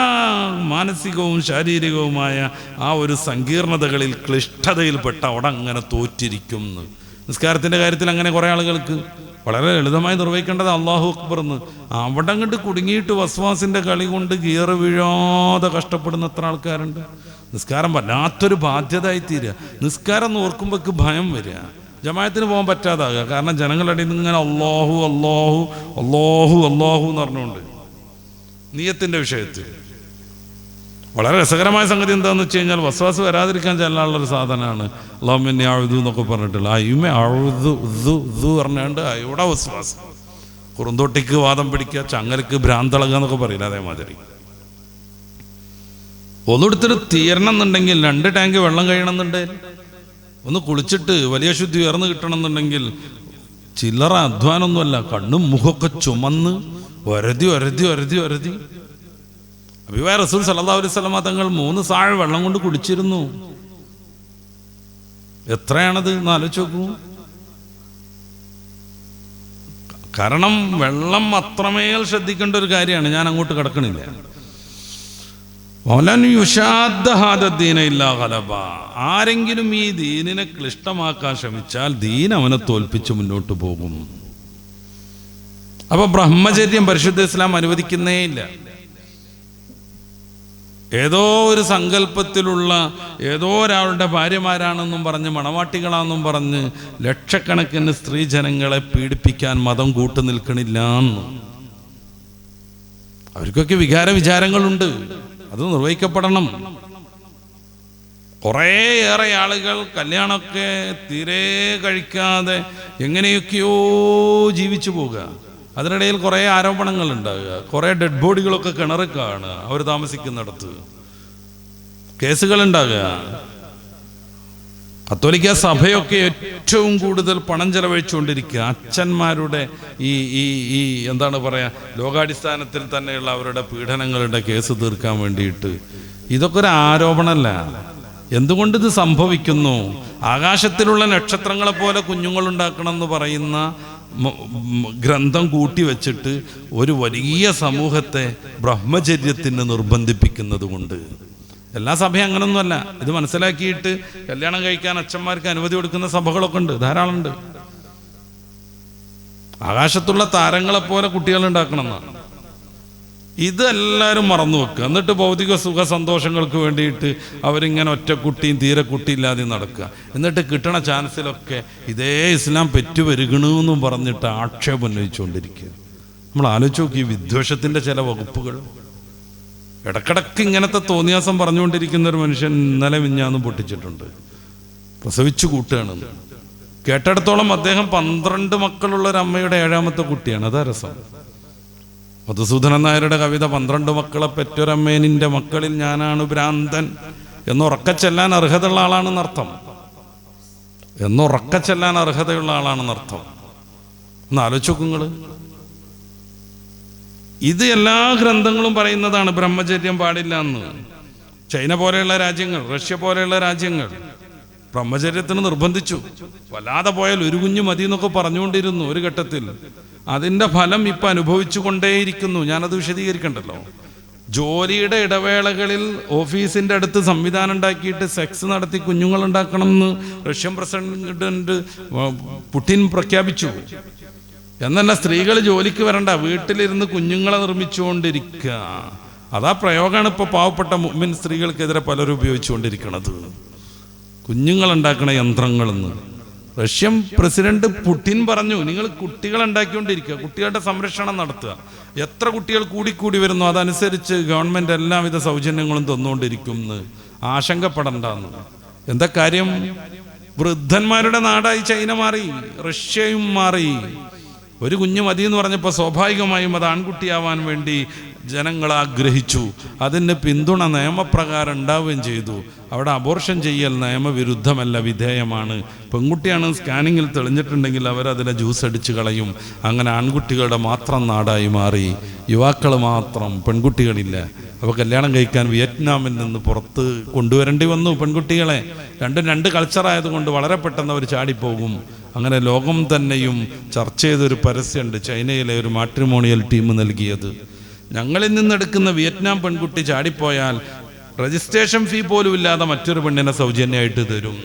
മാനസികവും ശാരീരികവുമായ ആ ഒരു സങ്കീർണതകളിൽ ക്ലിഷ്ടതയിൽപ്പെട്ട അവിടെ അങ്ങനെ തോറ്റിരിക്കും. നിസ്കാരത്തിൻ്റെ കാര്യത്തിൽ അങ്ങനെ കുറേ ആളുകൾക്ക് വളരെ ലളിതമായി നിർവഹിക്കേണ്ടത് അല്ലാഹു അക്ബർ എന്ന്, അവിടെ അങ്ങോട്ട് കുടുങ്ങിയിട്ട് വസ്വാസിൻ്റെ കളി കൊണ്ട് ഗിയറ് വീഴാതെ കഷ്ടപ്പെടുന്ന എത്ര ആൾക്കാരുണ്ട്. നിസ്കാരം വല്ലാത്തൊരു ബാധ്യതയായി തീരുക. നിസ്കാരം എന്ന് ഓർക്കുമ്പോഴേക്ക് ഭയം വരിക, ജമാഅത്തിന് പോകാൻ പറ്റാതാകുക. കാരണം ജനങ്ങളുടെ ഇടയിൽ നിന്ന് ഇങ്ങനെ അല്ലാഹു അല്ലാഹു അല്ലാഹു അല്ലാഹു എന്ന് പറഞ്ഞുകൊണ്ട്. നിയ്യത്തിൻ്റെ വിഷയത്തിൽ വളരെ രസകരമായ സംഗതി എന്താണെന്ന് വെച്ച് കഴിഞ്ഞാൽ, വസ്വാസ് വരാതിരിക്കാൻ ചെല്ലാനുള്ളൊരു സാധനമാണ് അല്ലാഹുമ്മ അഊദു എന്നൊക്കെ പറഞ്ഞിട്ടുള്ള അയ്യുമേ അഊദു പറഞ്ഞാണ്ട് ഇവിടെ വസ്വാസ്. കുറുന്തോട്ടിക്ക് വാദം പിടിക്കുക, ചങ്ങലക്ക് ഭ്രാന്തളക എന്നൊക്കെ പറയില്ല, അതേമാതിരി. ഒന്നെടുത്തിട്ട് തീരണം എന്നുണ്ടെങ്കിൽ 2 ടാങ്ക് വെള്ളം കഴിയണമെന്നുണ്ടെങ്കിൽ, ഒന്ന് കുളിച്ചിട്ട് വലിയ ശുദ്ധി ഉയർന്നു കിട്ടണമെന്നുണ്ടെങ്കിൽ ചില്ലറ അധ്വാനമൊന്നുമല്ല. കണ്ണും മുഖമൊക്കെ ചുമന്ന് ഒരതി ഒരതി ഒരതി ഒരതി. ഹബീബായ റസൂൽ സല്ലല്ലാഹു അലൈഹി വസല്ലം തങ്ങൾ 3 സാഴ് വെള്ളം കൊണ്ട് കുടിച്ചിരുന്നു. എത്രയാണത് എന്ന് ആലോചിച്ച് നോക്കൂ. കാരണം വെള്ളം അത്രമേൽ ശ്രദ്ധിക്കേണ്ട ഒരു കാര്യമാണ്. ഞാൻ അങ്ങോട്ട് കിടക്കണില്ല. ആരെങ്കിലും ഈ ദീനിനെ ക്ലിഷ്ടമാക്കാൻ ശ്രമിച്ചാൽ ദീൻ അവനെ തോൽപ്പിച്ച് മുന്നോട്ട് പോകും. അപ്പൊ ബ്രഹ്മചര്യം പരിശുദ്ധ ഇസ്ലാം അനുവദിക്കുന്നേ ഇല്ല. ഏതോ ഒരു സങ്കല്പത്തിലുള്ള ഏതോ ഒരാളുടെ ഭാര്യമാരാണെന്നും പറഞ്ഞ് മണവാട്ടികളാണെന്നും പറഞ്ഞ് ലക്ഷക്കണക്കിന് സ്ത്രീജനങ്ങളെ പീഡിപ്പിക്കാൻ മതം കൂട്ടു നിൽക്കണില്ല. അവർക്കൊക്കെ വികാരവിചാരങ്ങളുണ്ട്, അത് നിർവഹിക്കപ്പെടണം. കുറേയേറെ ആളുകൾ കല്യാണമൊക്കെ തീരെ കഴിക്കാതെ എങ്ങനെയൊക്കെയോ ജീവിച്ചു പോകുക. അതിനിടയിൽ കുറേ ആരോപണങ്ങൾ ഉണ്ടാകുക, കുറേ ഡെഡ് ബോഡികളൊക്കെ കിണറ് കാണുക, അവർ താമസിക്കുന്നിടത്ത് കേസുകൾ ഉണ്ടാകുക. കത്തോലിക്ക സഭയൊക്കെ ഏറ്റവും കൂടുതൽ പണം ചെലവഴിച്ചുകൊണ്ടിരിക്കുക അച്ഛന്മാരുടെ ഈ എന്താണ് പറയുക, ലോകാടിസ്ഥാനത്തിൽ തന്നെയുള്ള അവരുടെ പീഡനങ്ങളുടെ കേസ് തീർക്കാൻ വേണ്ടിയിട്ട്. ഇതൊക്കെ ഒരു ആരോപണമല്ല. എന്തുകൊണ്ട് ഇത് സംഭവിക്കുന്നു? ആകാശത്തിലുള്ള നക്ഷത്രങ്ങളെ പോലെ കുഞ്ഞുങ്ങളുണ്ടാക്കണം എന്ന് പറയുന്ന ഗ്രന്ഥം കൂട്ടിവെച്ചിട്ട് ഒരു വലിയ സമൂഹത്തെ ബ്രഹ്മചര്യത്തിന് നിർബന്ധിപ്പിക്കുന്നത് കൊണ്ട്. എല്ലാ സഭയും അങ്ങനൊന്നുമല്ല. ഇത് മനസ്സിലാക്കിയിട്ട് കല്യാണം കഴിക്കാൻ അച്ഛന്മാർക്ക് അനുമതി കൊടുക്കുന്ന സഭകളൊക്കെ ഉണ്ട്, ധാരാളം ഉണ്ട്. ആകാശത്തുള്ള താരങ്ങളെപ്പോലെ കുട്ടികൾ ഉണ്ടാക്കണം എന്നാണ്. ഇതെല്ലാവരും മറന്നു വെക്കുക. എന്നിട്ട് ഭൗതിക സുഖ സന്തോഷങ്ങൾക്ക് വേണ്ടിയിട്ട് അവരിങ്ങനെ ഒറ്റ കുട്ടിയും തീരെ കുട്ടിയില്ലാതെ നടക്കുക. എന്നിട്ട് കിട്ടണ ചാൻസിലൊക്കെ ഇതേ ഇസ്ലാം പെറ്റുവരുകണമെന്നും പറഞ്ഞിട്ട് ആക്ഷേപം ഉന്നയിച്ചുകൊണ്ടിരിക്കുക. നമ്മൾ ആലോചിച്ച് നോക്കി വിദ്വേഷത്തിൻ്റെ ചില വകുപ്പുകൾ. ഇടക്കിടക്ക് ഇങ്ങനത്തെ തോന്നിയാസം പറഞ്ഞുകൊണ്ടിരിക്കുന്ന ഒരു മനുഷ്യൻ ഇന്നലെ മിഞ്ഞാന്ന് പൊട്ടിച്ചിട്ടുണ്ട്. പ്രസവിച്ചു കൂട്ടുകയാണെന്ന് കേട്ടിടത്തോളം അദ്ദേഹം 12 മക്കളുള്ള ഒരു അമ്മയുടെ 7ാമത്തെ കുട്ടിയാണ്. അതാ രസം. മധുസൂദനൻ നായരുടെ കവിത 12 മക്കളെ പെറ്റൊരമ്മേ നിന്റെ മക്കളിൽ ഞാനാണ് ഭ്രാന്തൻ എന്നുറക്കച്ചെല്ലാൻ അർഹതയുള്ള ആളാണെന്നർത്ഥം. എന്നുറക്കച്ചെല്ലാൻ അർഹതയുള്ള ആളാണെന്നർത്ഥം. ഒന്ന് ആലോചിച്ച് നോക്കുങ്ങള്. ഇത് എല്ലാ ഗ്രന്ഥങ്ങളും പറയുന്നതാണ് ബ്രഹ്മചര്യം പാടില്ല എന്ന്. ചൈന പോലെയുള്ള രാജ്യങ്ങൾ, റഷ്യ പോലെയുള്ള രാജ്യങ്ങൾ ബ്രഹ്മചര്യത്തിന് നിർബന്ധിച്ചു. വല്ലാതെ പോയാൽ ഒരു കുഞ്ഞു മതി എന്നൊക്കെ പറഞ്ഞുകൊണ്ടിരുന്നു ഒരു ഘട്ടത്തിൽ. അതിൻ്റെ ഫലം ഇപ്പം അനുഭവിച്ചു കൊണ്ടേയിരിക്കുന്നു. ഞാനത് വിശദീകരിക്കണ്ടല്ലോ. ജോലിയുടെ ഇടവേളകളിൽ ഓഫീസിൻ്റെ അടുത്ത് സംവിധാനം ഉണ്ടാക്കിയിട്ട് സെക്സ് നടത്തി കുഞ്ഞുങ്ങളുണ്ടാക്കണം എന്ന് റഷ്യൻ പ്രസിഡന്റ് പുടിൻ പ്രഖ്യാപിച്ചു. എന്നല്ല, സ്ത്രീകൾ ജോലിക്ക് വരണ്ട, വീട്ടിലിരുന്ന് കുഞ്ഞുങ്ങളെ നിർമ്മിച്ചുകൊണ്ടിരിക്കുക. അതാ പ്രയോഗമാണ് ഇപ്പോൾ പാവപ്പെട്ട മുഅ്മിൻ സ്ത്രീകൾക്കെതിരെ പലരും ഉപയോഗിച്ചുകൊണ്ടിരിക്കുന്നത്. കുഞ്ഞുങ്ങളുണ്ടാക്കണ യന്ത്രങ്ങളെന്ന് റഷ്യൻ പ്രസിഡന്റ് പുടിൻ പറഞ്ഞു, നിങ്ങൾ കുട്ടികളുണ്ടാക്കിക്കൊണ്ടിരിക്കുക, കുട്ടികളുടെ സംരക്ഷണം നടത്തുക. എത്ര കുട്ടികൾ കൂടിക്കൂടി വരുന്നു അതനുസരിച്ച് ഗവൺമെൻറ് എല്ലാവിധ സൗജന്യങ്ങളും തന്നുകൊണ്ടിരിക്കും എന്ന് ആശങ്കപ്പെടണ്ടെന്ന്. എന്താ കാര്യം? വൃദ്ധന്മാരുടെ നാടായി ചൈന മാറി, റഷ്യയും മാറി. ഒരു കുഞ്ഞു മതി എന്ന് പറഞ്ഞപ്പോൾ സ്വാഭാവികമായും അത് ആൺകുട്ടിയാവാൻ വേണ്ടി ജനങ്ങൾ ആഗ്രഹിച്ചു. അതിന് പിന്തുണ നിയമപ്രകാരം ഉണ്ടാവുകയും ചെയ്തു. അവിടെ അബോർഷൻ ചെയ്യൽ നിയമവിരുദ്ധമല്ല, വിധേയമാണ്. പെൺകുട്ടിയാണ് സ്കാനിങ്ങിൽ തെളിഞ്ഞിട്ടുണ്ടെങ്കിൽ അവരതിനെ ജ്യൂസ് അടിച്ച് കളയും. അങ്ങനെ ആൺകുട്ടികളുടെ മാത്രം നാടായി മാറി. യുവാക്കൾ മാത്രം, പെൺകുട്ടികളില്ല. അപ്പോൾ കല്യാണം കഴിക്കാൻ വിയറ്റ്നാമിൽ നിന്ന് പുറത്ത് കൊണ്ടുവരേണ്ടി വന്നു പെൺകുട്ടികളെ. രണ്ടും 2 കൾച്ചറായതുകൊണ്ട് വളരെ പെട്ടെന്ന് അവർ ചാടിപ്പോകും. അങ്ങനെ ലോകം തന്നെയും ചർച്ച ചെയ്തൊരു പരസ്യമുണ്ട്, ചൈനയിലെ ഒരു മാട്രിമോണിയൽ ടീം നൽകിയത്. ഞങ്ങളിൽ നിന്നെടുക്കുന്ന വിയറ്റ്നാം പെൺകുട്ടി ചാടിപ്പോയാൽ രജിസ്ട്രേഷൻ ഫീ പോലും ഇല്ലാതെ മറ്റൊരു പെണ്ണിനെ സൗജന്യമായിട്ട് തരും.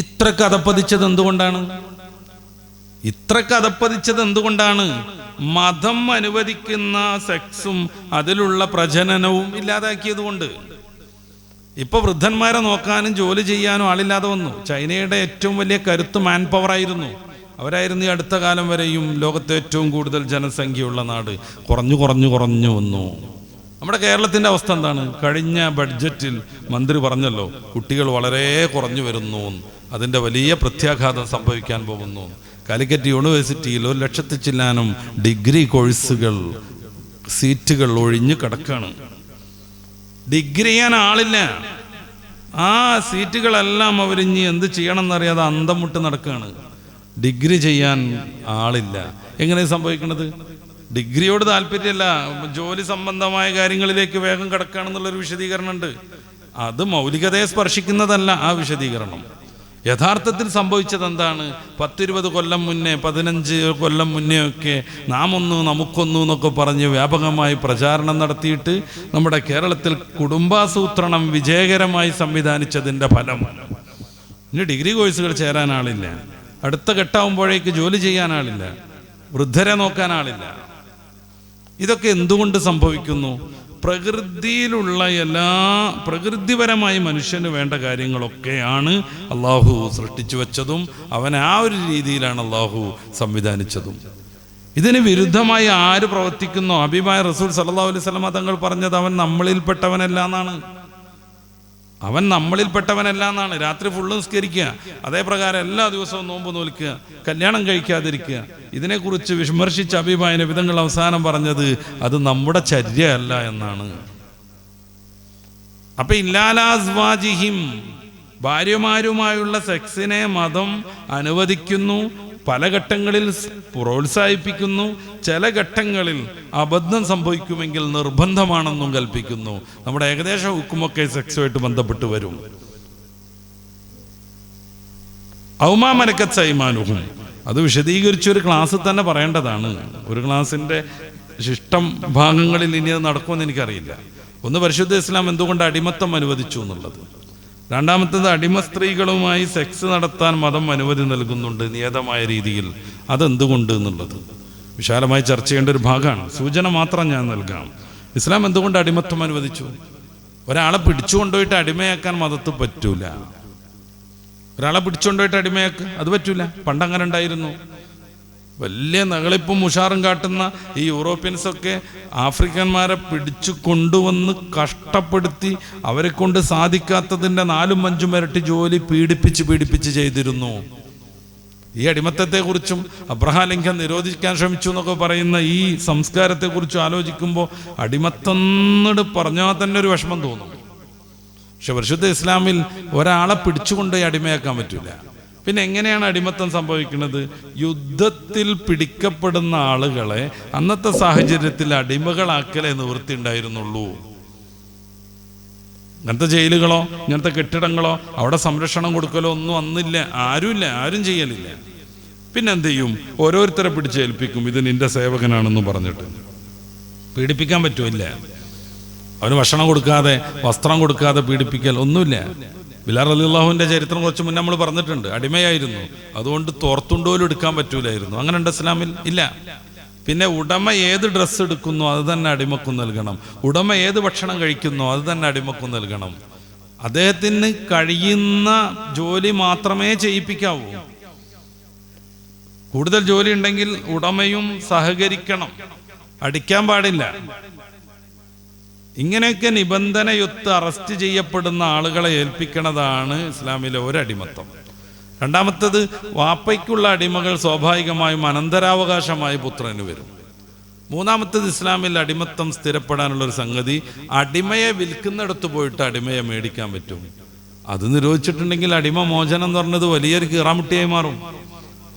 ഇത്രക്ക് അതപ്പതിച്ചത് എന്തുകൊണ്ടാണ്? മതം അനുവദിക്കുന്ന സെക്സും അതിലുള്ള പ്രജനനവും ഇല്ലാതാക്കിയത് കൊണ്ട്. ഇപ്പൊ വൃദ്ധന്മാരെ നോക്കാനും ജോലി ചെയ്യാനും ആളില്ലാതെ വന്നു. ചൈനയുടെ ഏറ്റവും വലിയ കരുത്ത് മാൻ പവർ ആയിരുന്നു. അവരായിരുന്നു ഈ അടുത്ത കാലം വരെയും ലോകത്തെ ഏറ്റവും കൂടുതൽ ജനസംഖ്യയുള്ള നാട്. കുറഞ്ഞു വന്നു. നമ്മുടെ കേരളത്തിൻ്റെ അവസ്ഥ എന്താണ്? കഴിഞ്ഞ ബഡ്ജറ്റിൽ മന്ത്രി പറഞ്ഞല്ലോ, കുട്ടികൾ വളരെ കുറഞ്ഞു വരുന്നു, അതിൻ്റെ വലിയ പ്രത്യാഘാതം സംഭവിക്കാൻ പോകുന്നു. കാലിക്കറ്റ് യൂണിവേഴ്സിറ്റിയിൽ 1 ലക്ഷത്തിൽ ചില്ലാനും ഡിഗ്രി കോഴ്സുകൾ സീറ്റുകൾ ഒഴിഞ്ഞു കിടക്കാണ്. ഡിഗ്രി ചെയ്യാൻ ആളില്ല. ആ സീറ്റുകളെല്ലാം അവരിഞ്ഞ് എന്ത് ചെയ്യണം എന്നറിയാതെ അന്തം മുട്ട് നടക്കുകയാണ്. ഡിഗ്രി ചെയ്യാൻ ആളില്ല. എങ്ങനെ സംഭവിക്കുന്നത്? ഡിഗ്രിയോട് താല്പര്യമല്ല, ജോലി സംബന്ധമായ കാര്യങ്ങളിലേക്ക് വേഗം കിടക്കുകയാണെന്നുള്ളൊരു വിശദീകരണമുണ്ട്. അത് മൗലികതയെ സ്പർശിക്കുന്നതല്ല ആ വിശദീകരണം. യഥാർത്ഥത്തിൽ സംഭവിച്ചത് എന്താണ്? 10-20 കൊല്ലം മുന്നേ, 15 കൊല്ലം മുന്നേ ഒക്കെ നമുക്കൊന്നു എന്നൊക്കെ പറഞ്ഞ് വ്യാപകമായി പ്രചാരണം നടത്തിയിട്ട് നമ്മുടെ കേരളത്തിൽ കുടുംബാസൂത്രണം വിജയകരമായി സംവിധാനിച്ചതിൻ്റെ ഫലം. ഇനി ഡിഗ്രി കോഴ്സുകൾ ചേരാൻ ആളില്ല, അടുത്ത ഘട്ടമാകുമ്പോഴേക്ക് ജോലി ചെയ്യാൻ ആളില്ല, വൃദ്ധരെ നോക്കാൻ ആളില്ല. ഇതൊക്കെ എന്തുകൊണ്ട് സംഭവിക്കുന്നു? പ്രകൃതിയിലുള്ള പ്രകൃതിപരമായി മനുഷ്യന് വേണ്ട കാര്യങ്ങളൊക്കെയാണ് അള്ളാഹു സൃഷ്ടിച്ചു വെച്ചതും അവൻ ആ ഒരു രീതിയിലാണ് അള്ളാഹു സംവിധാനിച്ചതും. ഇതിന് വിരുദ്ധമായി ആര് പ്രവർത്തിക്കുന്നോ, ഹബീബായ റസൂൽ സല്ലല്ലാഹു അലൈഹി വസല്ലം തങ്ങൾ പറഞ്ഞത് അവൻ നമ്മളിൽപ്പെട്ടവനല്ല എന്നാണ്. അവൻ നമ്മളിൽപ്പെട്ടവനല്ല എന്നാണ്. രാത്രി ഫുള്ള് നിസ്കരിക്കുക, അതേപ്രകാരം എല്ലാ ദിവസവും നോമ്പ് നോൽക്കുക, കല്യാണം കഴിക്കാതിരിക്കുക, ഇതിനെക്കുറിച്ച് വിമർശിച്ച അബീബായ നബി തങ്ങൾ അവസാനം പറഞ്ഞത് അത് നമ്മുടെ ചര്യയല്ല എന്നാണ്. അപ്പൊ ഇല്ലാലാസ്വാജിഹിം, ഭാര്യമാരുമായുള്ള സെക്സിനെ മതം അനുവദിക്കുന്നു, പല ഘട്ടങ്ങളിൽ പ്രോത്സാഹിപ്പിക്കുന്നു, ചില ഘട്ടങ്ങളിൽ അബദ്ധം സംഭവിക്കുമെങ്കിൽ നിർബന്ധമാണെന്നും കൽപ്പിക്കുന്നു. നമ്മുടെ ഏകദേശ ഹുക്കുമൊക്കെ സെക്സുമായിട്ട് ബന്ധപ്പെട്ട് വരും. ഔമാ മലക്കത്ത് സൈമാനുഹും, അത് വിശദീകരിച്ചൊരു ക്ലാസ് തന്നെ പറയേണ്ടതാണ്. ഒരു ക്ലാസിന്റെ ശിഷ്ടം ഭാഗങ്ങളിൽ ഇനി അത് നടക്കുമെന്ന് എനിക്കറിയില്ല. ഒന്ന്, പരിശുദ്ധ ഇസ്ലാം എന്തുകൊണ്ട് അടിമത്തം അനുവദിച്ചു എന്നുള്ളത്. രണ്ടാമത്തേത്, അടിമ സ്ത്രീകളുമായി സെക്സ് നടത്താൻ മതം അനുമതി നൽകുന്നുണ്ട് നിയതമായ രീതിയിൽ, അതെന്തുകൊണ്ട് എന്നുള്ളത് വിശാലമായി ചർച്ച ചെയ്യേണ്ട ഒരു ഭാഗമാണ്. സൂചന മാത്രം ഞാൻ നൽകാം. ഇസ്ലാം എന്തുകൊണ്ട് അടിമത്തം അനുവദിച്ചു? ഒരാളെ പിടിച്ചുകൊണ്ടുപോയിട്ട് അടിമയാക്കാൻ മതത്ത് പറ്റൂല. ഒരാളെ പിടിച്ചുകൊണ്ടുപോയിട്ട് അടിമയാക്കുക, അത് പറ്റൂല. പണ്ടങ്ങനെ ഉണ്ടായിരുന്നു. വലിയ നകളിപ്പും ഉഷാറും കാട്ടുന്ന ഈ യൂറോപ്യൻസൊക്കെ ആഫ്രിക്കന്മാരെ പിടിച്ചു കൊണ്ടുവന്ന് കഷ്ടപ്പെടുത്തി അവരെ കൊണ്ട് സാധിക്കാത്തതിൻ്റെ 4-5 ഇരട്ടി ജോലി പീഡിപ്പിച്ച് ചെയ്തിരുന്നു. ഈ അടിമത്തത്തെക്കുറിച്ചും അബ്രഹാം ലിങ്കൻ നിരോധിക്കാൻ ശ്രമിച്ചു എന്നൊക്കെ പറയുന്ന ഈ സംസ്കാരത്തെക്കുറിച്ചും ആലോചിക്കുമ്പോൾ അടിമത്തം പറഞ്ഞാൽ തന്നെ ഒരു വിഷമം തോന്നും. പക്ഷെ പരിശുദ്ധ ഇസ്ലാമിൽ ഒരാളെ പിടിച്ചുകൊണ്ട് അടിമയാക്കാൻ പറ്റൂല. പിന്നെ എങ്ങനെയാണ് അടിമത്തം സംഭവിക്കുന്നത്? യുദ്ധത്തിൽ പിടിക്കപ്പെടുന്ന ആളുകളെ അന്നത്തെ സാഹചര്യത്തിൽ അടിമകളാക്കലേ നിവൃത്തി ഉണ്ടായിരുന്നുള്ളൂ. ഇങ്ങനത്തെ ജയിലുകളോ ഇങ്ങനത്തെ കെട്ടിടങ്ങളോ അവിടെ സംരക്ഷണം കൊടുക്കലോ ഒന്നും അന്നില്ല. ആരും ചെയ്യലില്ല. പിന്നെ എന്ത് ചെയ്യും? ഓരോരുത്തരെ പിടിച്ചേൽപ്പിക്കും, ഇത് നിന്റെ സേവകനാണെന്ന് പറഞ്ഞിട്ട്. പീഡിപ്പിക്കാൻ പറ്റുമില്ല. അവന് ഭക്ഷണം കൊടുക്കാതെ വസ്ത്രം കൊടുക്കാതെ പീഡിപ്പിക്കൽ ഒന്നുമില്ല. ബിലാൽ റളിയല്ലാഹുവിന്റെ ചരിത്രം കുറച്ച് മുന്നേ നമ്മൾ പറഞ്ഞിട്ടുണ്ട്. അടിമയായിരുന്നു, അതുകൊണ്ട് തോർത്തുണ്ടോലും എടുക്കാൻ പറ്റൂലായിരുന്നു. അങ്ങനെ ഉണ്ട് ഇസ്ലാമിൽ? ഇല്ല. പിന്നെ ഉടമ ഏത് ഡ്രസ്സ് എടുക്കുന്നോ അത് തന്നെ അടിമക്കും നൽകണം. ഉടമ ഏത് ഭക്ഷണം കഴിക്കുന്നോ അത് തന്നെ അടിമക്കും നൽകണം. അദ്ദേഹത്തിന് കഴിയുന്ന ജോലി മാത്രമേ ചെയ്യിപ്പിക്കാവൂ. കൂടുതൽ ജോലി ഉണ്ടെങ്കിൽ ഉടമയും സഹകരിക്കണം, അടിക്കാൻ പാടില്ല. ഇങ്ങനെയൊക്കെ നിബന്ധനയൊത്ത് അറസ്റ്റ് ചെയ്യപ്പെടുന്ന ആളുകളെ ഏൽപ്പിക്കുന്നതാണ് ഇസ്ലാമിലെ ഒരടിമത്തം. രണ്ടാമത്തത്, വാപ്പയ്ക്കുള്ള അടിമകൾ സ്വാഭാവികമായും അനന്തരാവകാശമായി പുത്രന് വരും. മൂന്നാമത്തത്, ഇസ്ലാമിൽ അടിമത്തം സ്ഥിരപ്പെടാനുള്ളൊരു സംഗതി, അടിമയെ വിൽക്കുന്നിടത്ത് പോയിട്ട് അടിമയെ മേടിക്കാൻ പറ്റും. അത് നിരോധിച്ചിട്ടുണ്ടെങ്കിൽ അടിമ മോചനം എന്ന് പറഞ്ഞത് വലിയൊരു കീറാമുട്ടിയായി മാറും.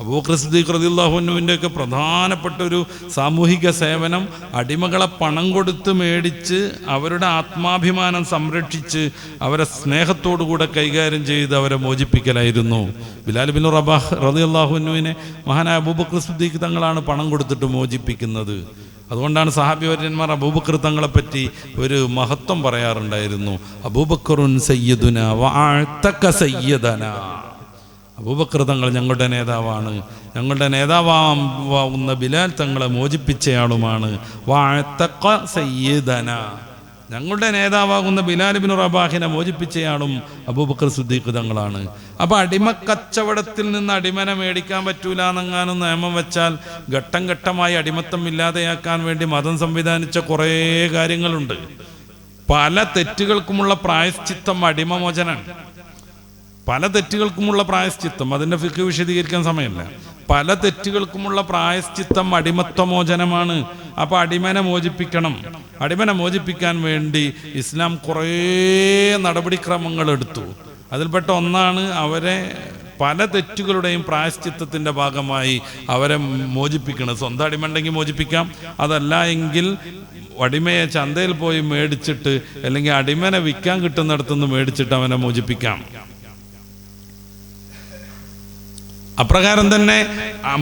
അബൂബക്കർ സിദ്ദീഖ് റളിയല്ലാഹു അൻഹുവിൻ്റെ ഒക്കെ പ്രധാനപ്പെട്ട ഒരു സാമൂഹിക സേവനം അടിമകളെ പണം കൊടുത്ത് മേടിച്ച് അവരുടെ ആത്മാഭിമാനം സംരക്ഷിച്ച് അവരെ സ്നേഹത്തോടുകൂടെ കൈകാര്യം ചെയ്ത് അവരെ മോചിപ്പിക്കലായിരുന്നു. ബിലാൽ ബിൻ റബാഹ് റളിയല്ലാഹു അൻഹുവിനെ മഹാനായ അബൂബക്കർ സിദ്ദീഖ് തങ്ങളാണ് പണം കൊടുത്തിട്ട് മോചിപ്പിക്കുന്നത്. അതുകൊണ്ടാണ് സഹാബിവര്യന്മാർ അബൂബക്കർ തങ്ങളെ പറ്റി ഒരു മഹത്വം പറയാറുണ്ടായിരുന്നു. അബൂബക്കറുൻ സയ്യിദുനാ വഅഅതക സയ്യിദനാ. അബൂബക്കർ തങ്ങൾ ഞങ്ങളുടെ നേതാവാണ്, ഞങ്ങളുടെ നേതാവാകുന്ന ബിലാൽ തങ്ങളെ മോചിപ്പിച്ചയാളുമാണ്. വഅതഖ സയ്യിദനാ, ഞങ്ങളുടെ നേതാവാകുന്ന ബിലാൽ ഇബ്നു റബാഹിനെ മോചിപ്പിച്ചയാളും അബൂബക്കർ സിദ്ദീഖ് തങ്ങളാണ്. അപ്പൊ അടിമക്കച്ചവടത്തിൽ നിന്ന് അടിമനെ മേടിക്കാൻ പറ്റൂല എന്നെങ്ങാനും നിയമം വെച്ചാൽ ഘട്ടം ഘട്ടമായി അടിമത്തം ഇല്ലാതെയാക്കാൻ വേണ്ടി മതം സംവിധാനിച്ച കുറേ കാര്യങ്ങളുണ്ട്. പല തെറ്റുകൾക്കുമുള്ള പ്രായശ്ചിത്തം അടിമമോചനാണ്. പല തെറ്റുകൾക്കുമുള്ള പ്രായശ്ചിത്തം, അതിൻ്റെ ഫിഖ് വിശദീകരിക്കാൻ സമയമില്ല. പല തെറ്റുകൾക്കുമുള്ള പ്രായശ്ചിത്തം അടിമത്വമോചനമാണ്. അപ്പോൾ അടിമനെ മോചിപ്പിക്കണം. അടിമനെ മോചിപ്പിക്കാൻ വേണ്ടി ഇസ്ലാം കുറേ നടപടിക്രമങ്ങൾ എടുത്തു. അതിൽപ്പെട്ട ഒന്നാണ് അവരെ പല തെറ്റുകളുടെയും പ്രായശ്ചിത്തത്തിൻ്റെ ഭാഗമായി അവരെ മോചിപ്പിക്കണം. സ്വന്തം അടിമ ഉണ്ടെങ്കിൽ മോചിപ്പിക്കാം, അതല്ല എങ്കിൽ അടിമയെ ചന്തയിൽ പോയി മേടിച്ചിട്ട് അല്ലെങ്കിൽ അടിമനെ വിൽക്കാൻ കിട്ടുന്നിടത്തുനിന്ന് മേടിച്ചിട്ട് അവനെ മോചിപ്പിക്കാം. അപ്രകാരം തന്നെ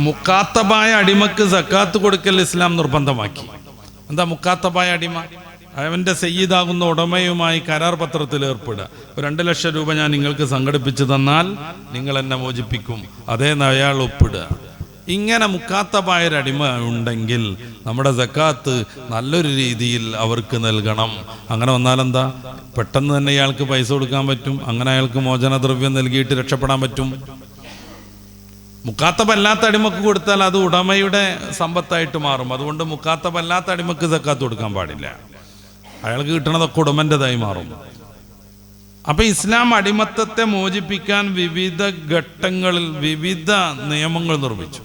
മുക്കാത്തബായ അടിമക്ക് സക്കാത്ത് കൊടുക്കൽ ഇസ്ലാം നിർബന്ധമാക്കി. എന്താ മുക്കാത്തബായ അടിമ? അവൻ്റെ സയ്യിദാകുന്ന ഉടമയുമായി കരാർ പത്രത്തിൽ ഏർപ്പെടുക. 2 ലക്ഷം രൂപ ഞാൻ നിങ്ങൾക്ക് സംഘടിപ്പിച്ചു തന്നാൽ നിങ്ങൾ എന്നെ മോചിപ്പിക്കും, അതേ അയാൾ ഒപ്പിടുക. ഇങ്ങനെ മുക്കാത്തബായൊരടിമ ഉണ്ടെങ്കിൽ നമ്മുടെ സക്കാത്ത് നല്ലൊരു രീതിയിൽ അവർക്ക് നൽകണം. അങ്ങനെ വന്നാലെന്താ, പെട്ടെന്ന് തന്നെ ഇയാൾക്ക് പൈസ കൊടുക്കാൻ പറ്റും. അങ്ങനെ അയാൾക്ക് മോചനദ്രവ്യം നൽകിയിട്ട് രക്ഷപ്പെടാൻ പറ്റും. മുക്കാത്തബല്ലാത്ത അടിമക്ക് കൊടുത്താൽ അത് ഉടമയുടെ സമ്പത്തായിട്ട് മാറും. അതുകൊണ്ട് മുക്കാത്തബല്ലാത്ത അടിമക്ക് സക്കാത്ത് കൊടുക്കാൻ പാടില്ല. അയാൾക്ക് കിട്ടണതൊക്കെ ഉടമൻ്റെതായി മാറും. അപ്പൊ ഇസ്ലാം അടിമത്തത്തെ മോചിപ്പിക്കാൻ വിവിധ ഘട്ടങ്ങളിൽ വിവിധ നിയമങ്ങൾ നിർമ്മിച്ചു.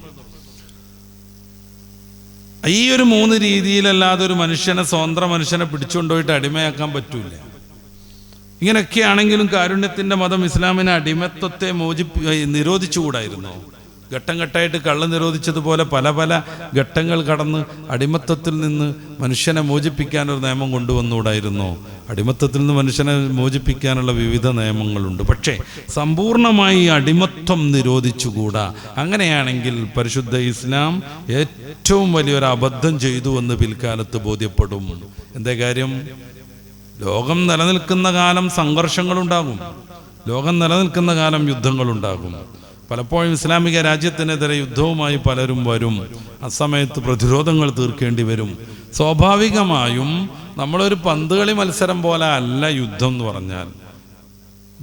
ഈ ഒരു 3 രീതിയിലല്ലാതെ ഒരു മനുഷ്യനെ, സ്വതന്ത്ര മനുഷ്യനെ പിടിച്ചുകൊണ്ടുപോയിട്ട് അടിമയാക്കാൻ പറ്റൂല. ഇങ്ങനെയൊക്കെയാണെങ്കിലും കാരുണ്യത്തിന്റെ മതം ഇസ്ലാമിനെ അടിമത്തത്തെ നിരോധിച്ചുകൂടായിരുന്നു. ഘട്ടം ഘട്ടമായിട്ട് കള്ള് നിരോധിച്ചതുപോലെ പല പല ഘട്ടങ്ങൾ കടന്ന് അടിമത്തത്തിൽ നിന്ന് മനുഷ്യനെ മോചിപ്പിക്കാൻ ഒരു നിയമം കൊണ്ടുവന്നുകൂടായിരുന്നു. അടിമത്തത്തിൽ നിന്ന് മനുഷ്യനെ മോചിപ്പിക്കാനുള്ള വിവിധ നിയമങ്ങളുണ്ട്. പക്ഷേ സമ്പൂർണമായി അടിമത്വം നിരോധിച്ചുകൂടാ. അങ്ങനെയാണെങ്കിൽ പരിശുദ്ധ ഇസ്ലാം ഏറ്റവും വലിയൊരു അബദ്ധം ചെയ്തു എന്ന് പിൽക്കാലത്ത് ബോധ്യപ്പെടും. എന്താ കാര്യം? ലോകം നിലനിൽക്കുന്ന കാലം സംഘർഷങ്ങളുണ്ടാകും. ലോകം നിലനിൽക്കുന്ന കാലം യുദ്ധങ്ങളുണ്ടാകും. പലപ്പോഴും ഇസ്ലാമിക രാജ്യത്തിനെതിരെ യുദ്ധവുമായി പലരും വരും. അസമയത്ത് പ്രതിരോധങ്ങൾ തീർക്കേണ്ടി വരും. സ്വാഭാവികമായും നമ്മളൊരു പന്തുകളി മത്സരം പോലെ അല്ല യുദ്ധം എന്ന് പറഞ്ഞാൽ.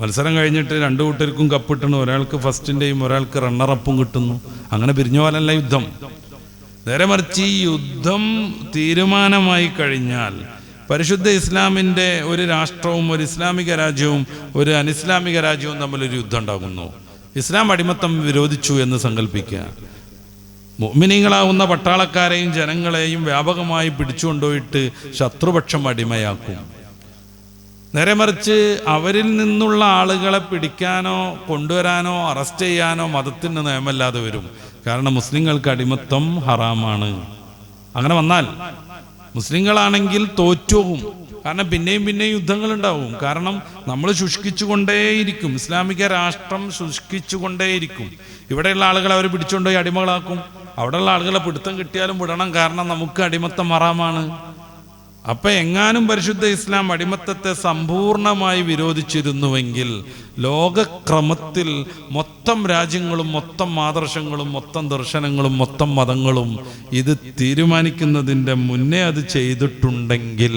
മത്സരം കഴിഞ്ഞിട്ട് 2 കൂട്ടർക്കും കപ്പിട്ടുന്നു, ഒരാൾക്ക് ഫസ്റ്റിൻ്റെയും ഒരാൾക്ക് റണ്ണറപ്പും കിട്ടുന്നു. അങ്ങനെ പിരിഞ്ഞ പോലല്ല യുദ്ധം. നേരെ മറിച്ച് ഈ യുദ്ധം തീരുമാനമായി കഴിഞ്ഞാൽ പരിശുദ്ധ ഇസ്ലാമിൻ്റെ ഒരു രാഷ്ട്രവും ഒരു ഇസ്ലാമിക രാജ്യവും ഒരു അനിസ്ലാമിക രാജ്യവും തമ്മിലൊരു യുദ്ധം ഉണ്ടാകുന്നു. ഇസ്ലാം അടിമത്തം വിരോധിച്ചു എന്ന് സങ്കല്പിക്കുക. മുഅ്മിനീങ്ങളാവുന്ന പട്ടാളക്കാരെയും ജനങ്ങളെയും വ്യാപകമായി പിടിച്ചുകൊണ്ടുപോയിട്ട് ശത്രുപക്ഷം അടിമയാക്കും. നേരെ മറിച്ച് അവരിൽ നിന്നുള്ള ആളുകളെ പിടിക്കാനോ കൊണ്ടുവരാനോ അറസ്റ്റ് ചെയ്യാനോ മതത്തിന് നിയമമില്ലാതെ വരും. കാരണം മുസ്ലിങ്ങൾക്ക് അടിമത്തം ഹറാമാണ്. അങ്ങനെ വന്നാൽ മുസ്ലിങ്ങളാണെങ്കിൽ തോറ്റുപോകും. കാരണം പിന്നെയും പിന്നെയും യുദ്ധങ്ങളുണ്ടാവും. കാരണം നമ്മൾ ശുഷ്കിച്ചുകൊണ്ടേയിരിക്കും. ഇസ്ലാമിക രാഷ്ട്രം ശുഷ്കിച്ചുകൊണ്ടേയിരിക്കും. ഇവിടെയുള്ള ആളുകളെ അവർ പിടിച്ചുകൊണ്ടുപോയി അടിമകളാക്കും. അവിടെയുള്ള ആളുകളെ പിടുത്തം കിട്ടിയാലും വിടണം. കാരണം നമുക്ക് അടിമത്തം ഹറാമാണ്. അപ്പൊ എങ്ങാനും പരിശുദ്ധ ഇസ്ലാം അടിമത്തത്തെ സമ്പൂർണമായി വിരോധിച്ചിരുന്നുവെങ്കിൽ ലോകക്രമത്തിൽ മൊത്തം രാജ്യങ്ങളും മൊത്തം ആദർശങ്ങളും മൊത്തം ദർശനങ്ങളും മൊത്തം മതങ്ങളും ഇത് തീരുമാനിക്കുന്നതിൻ്റെ മുന്നേ അത് ചെയ്തിട്ടുണ്ടെങ്കിൽ,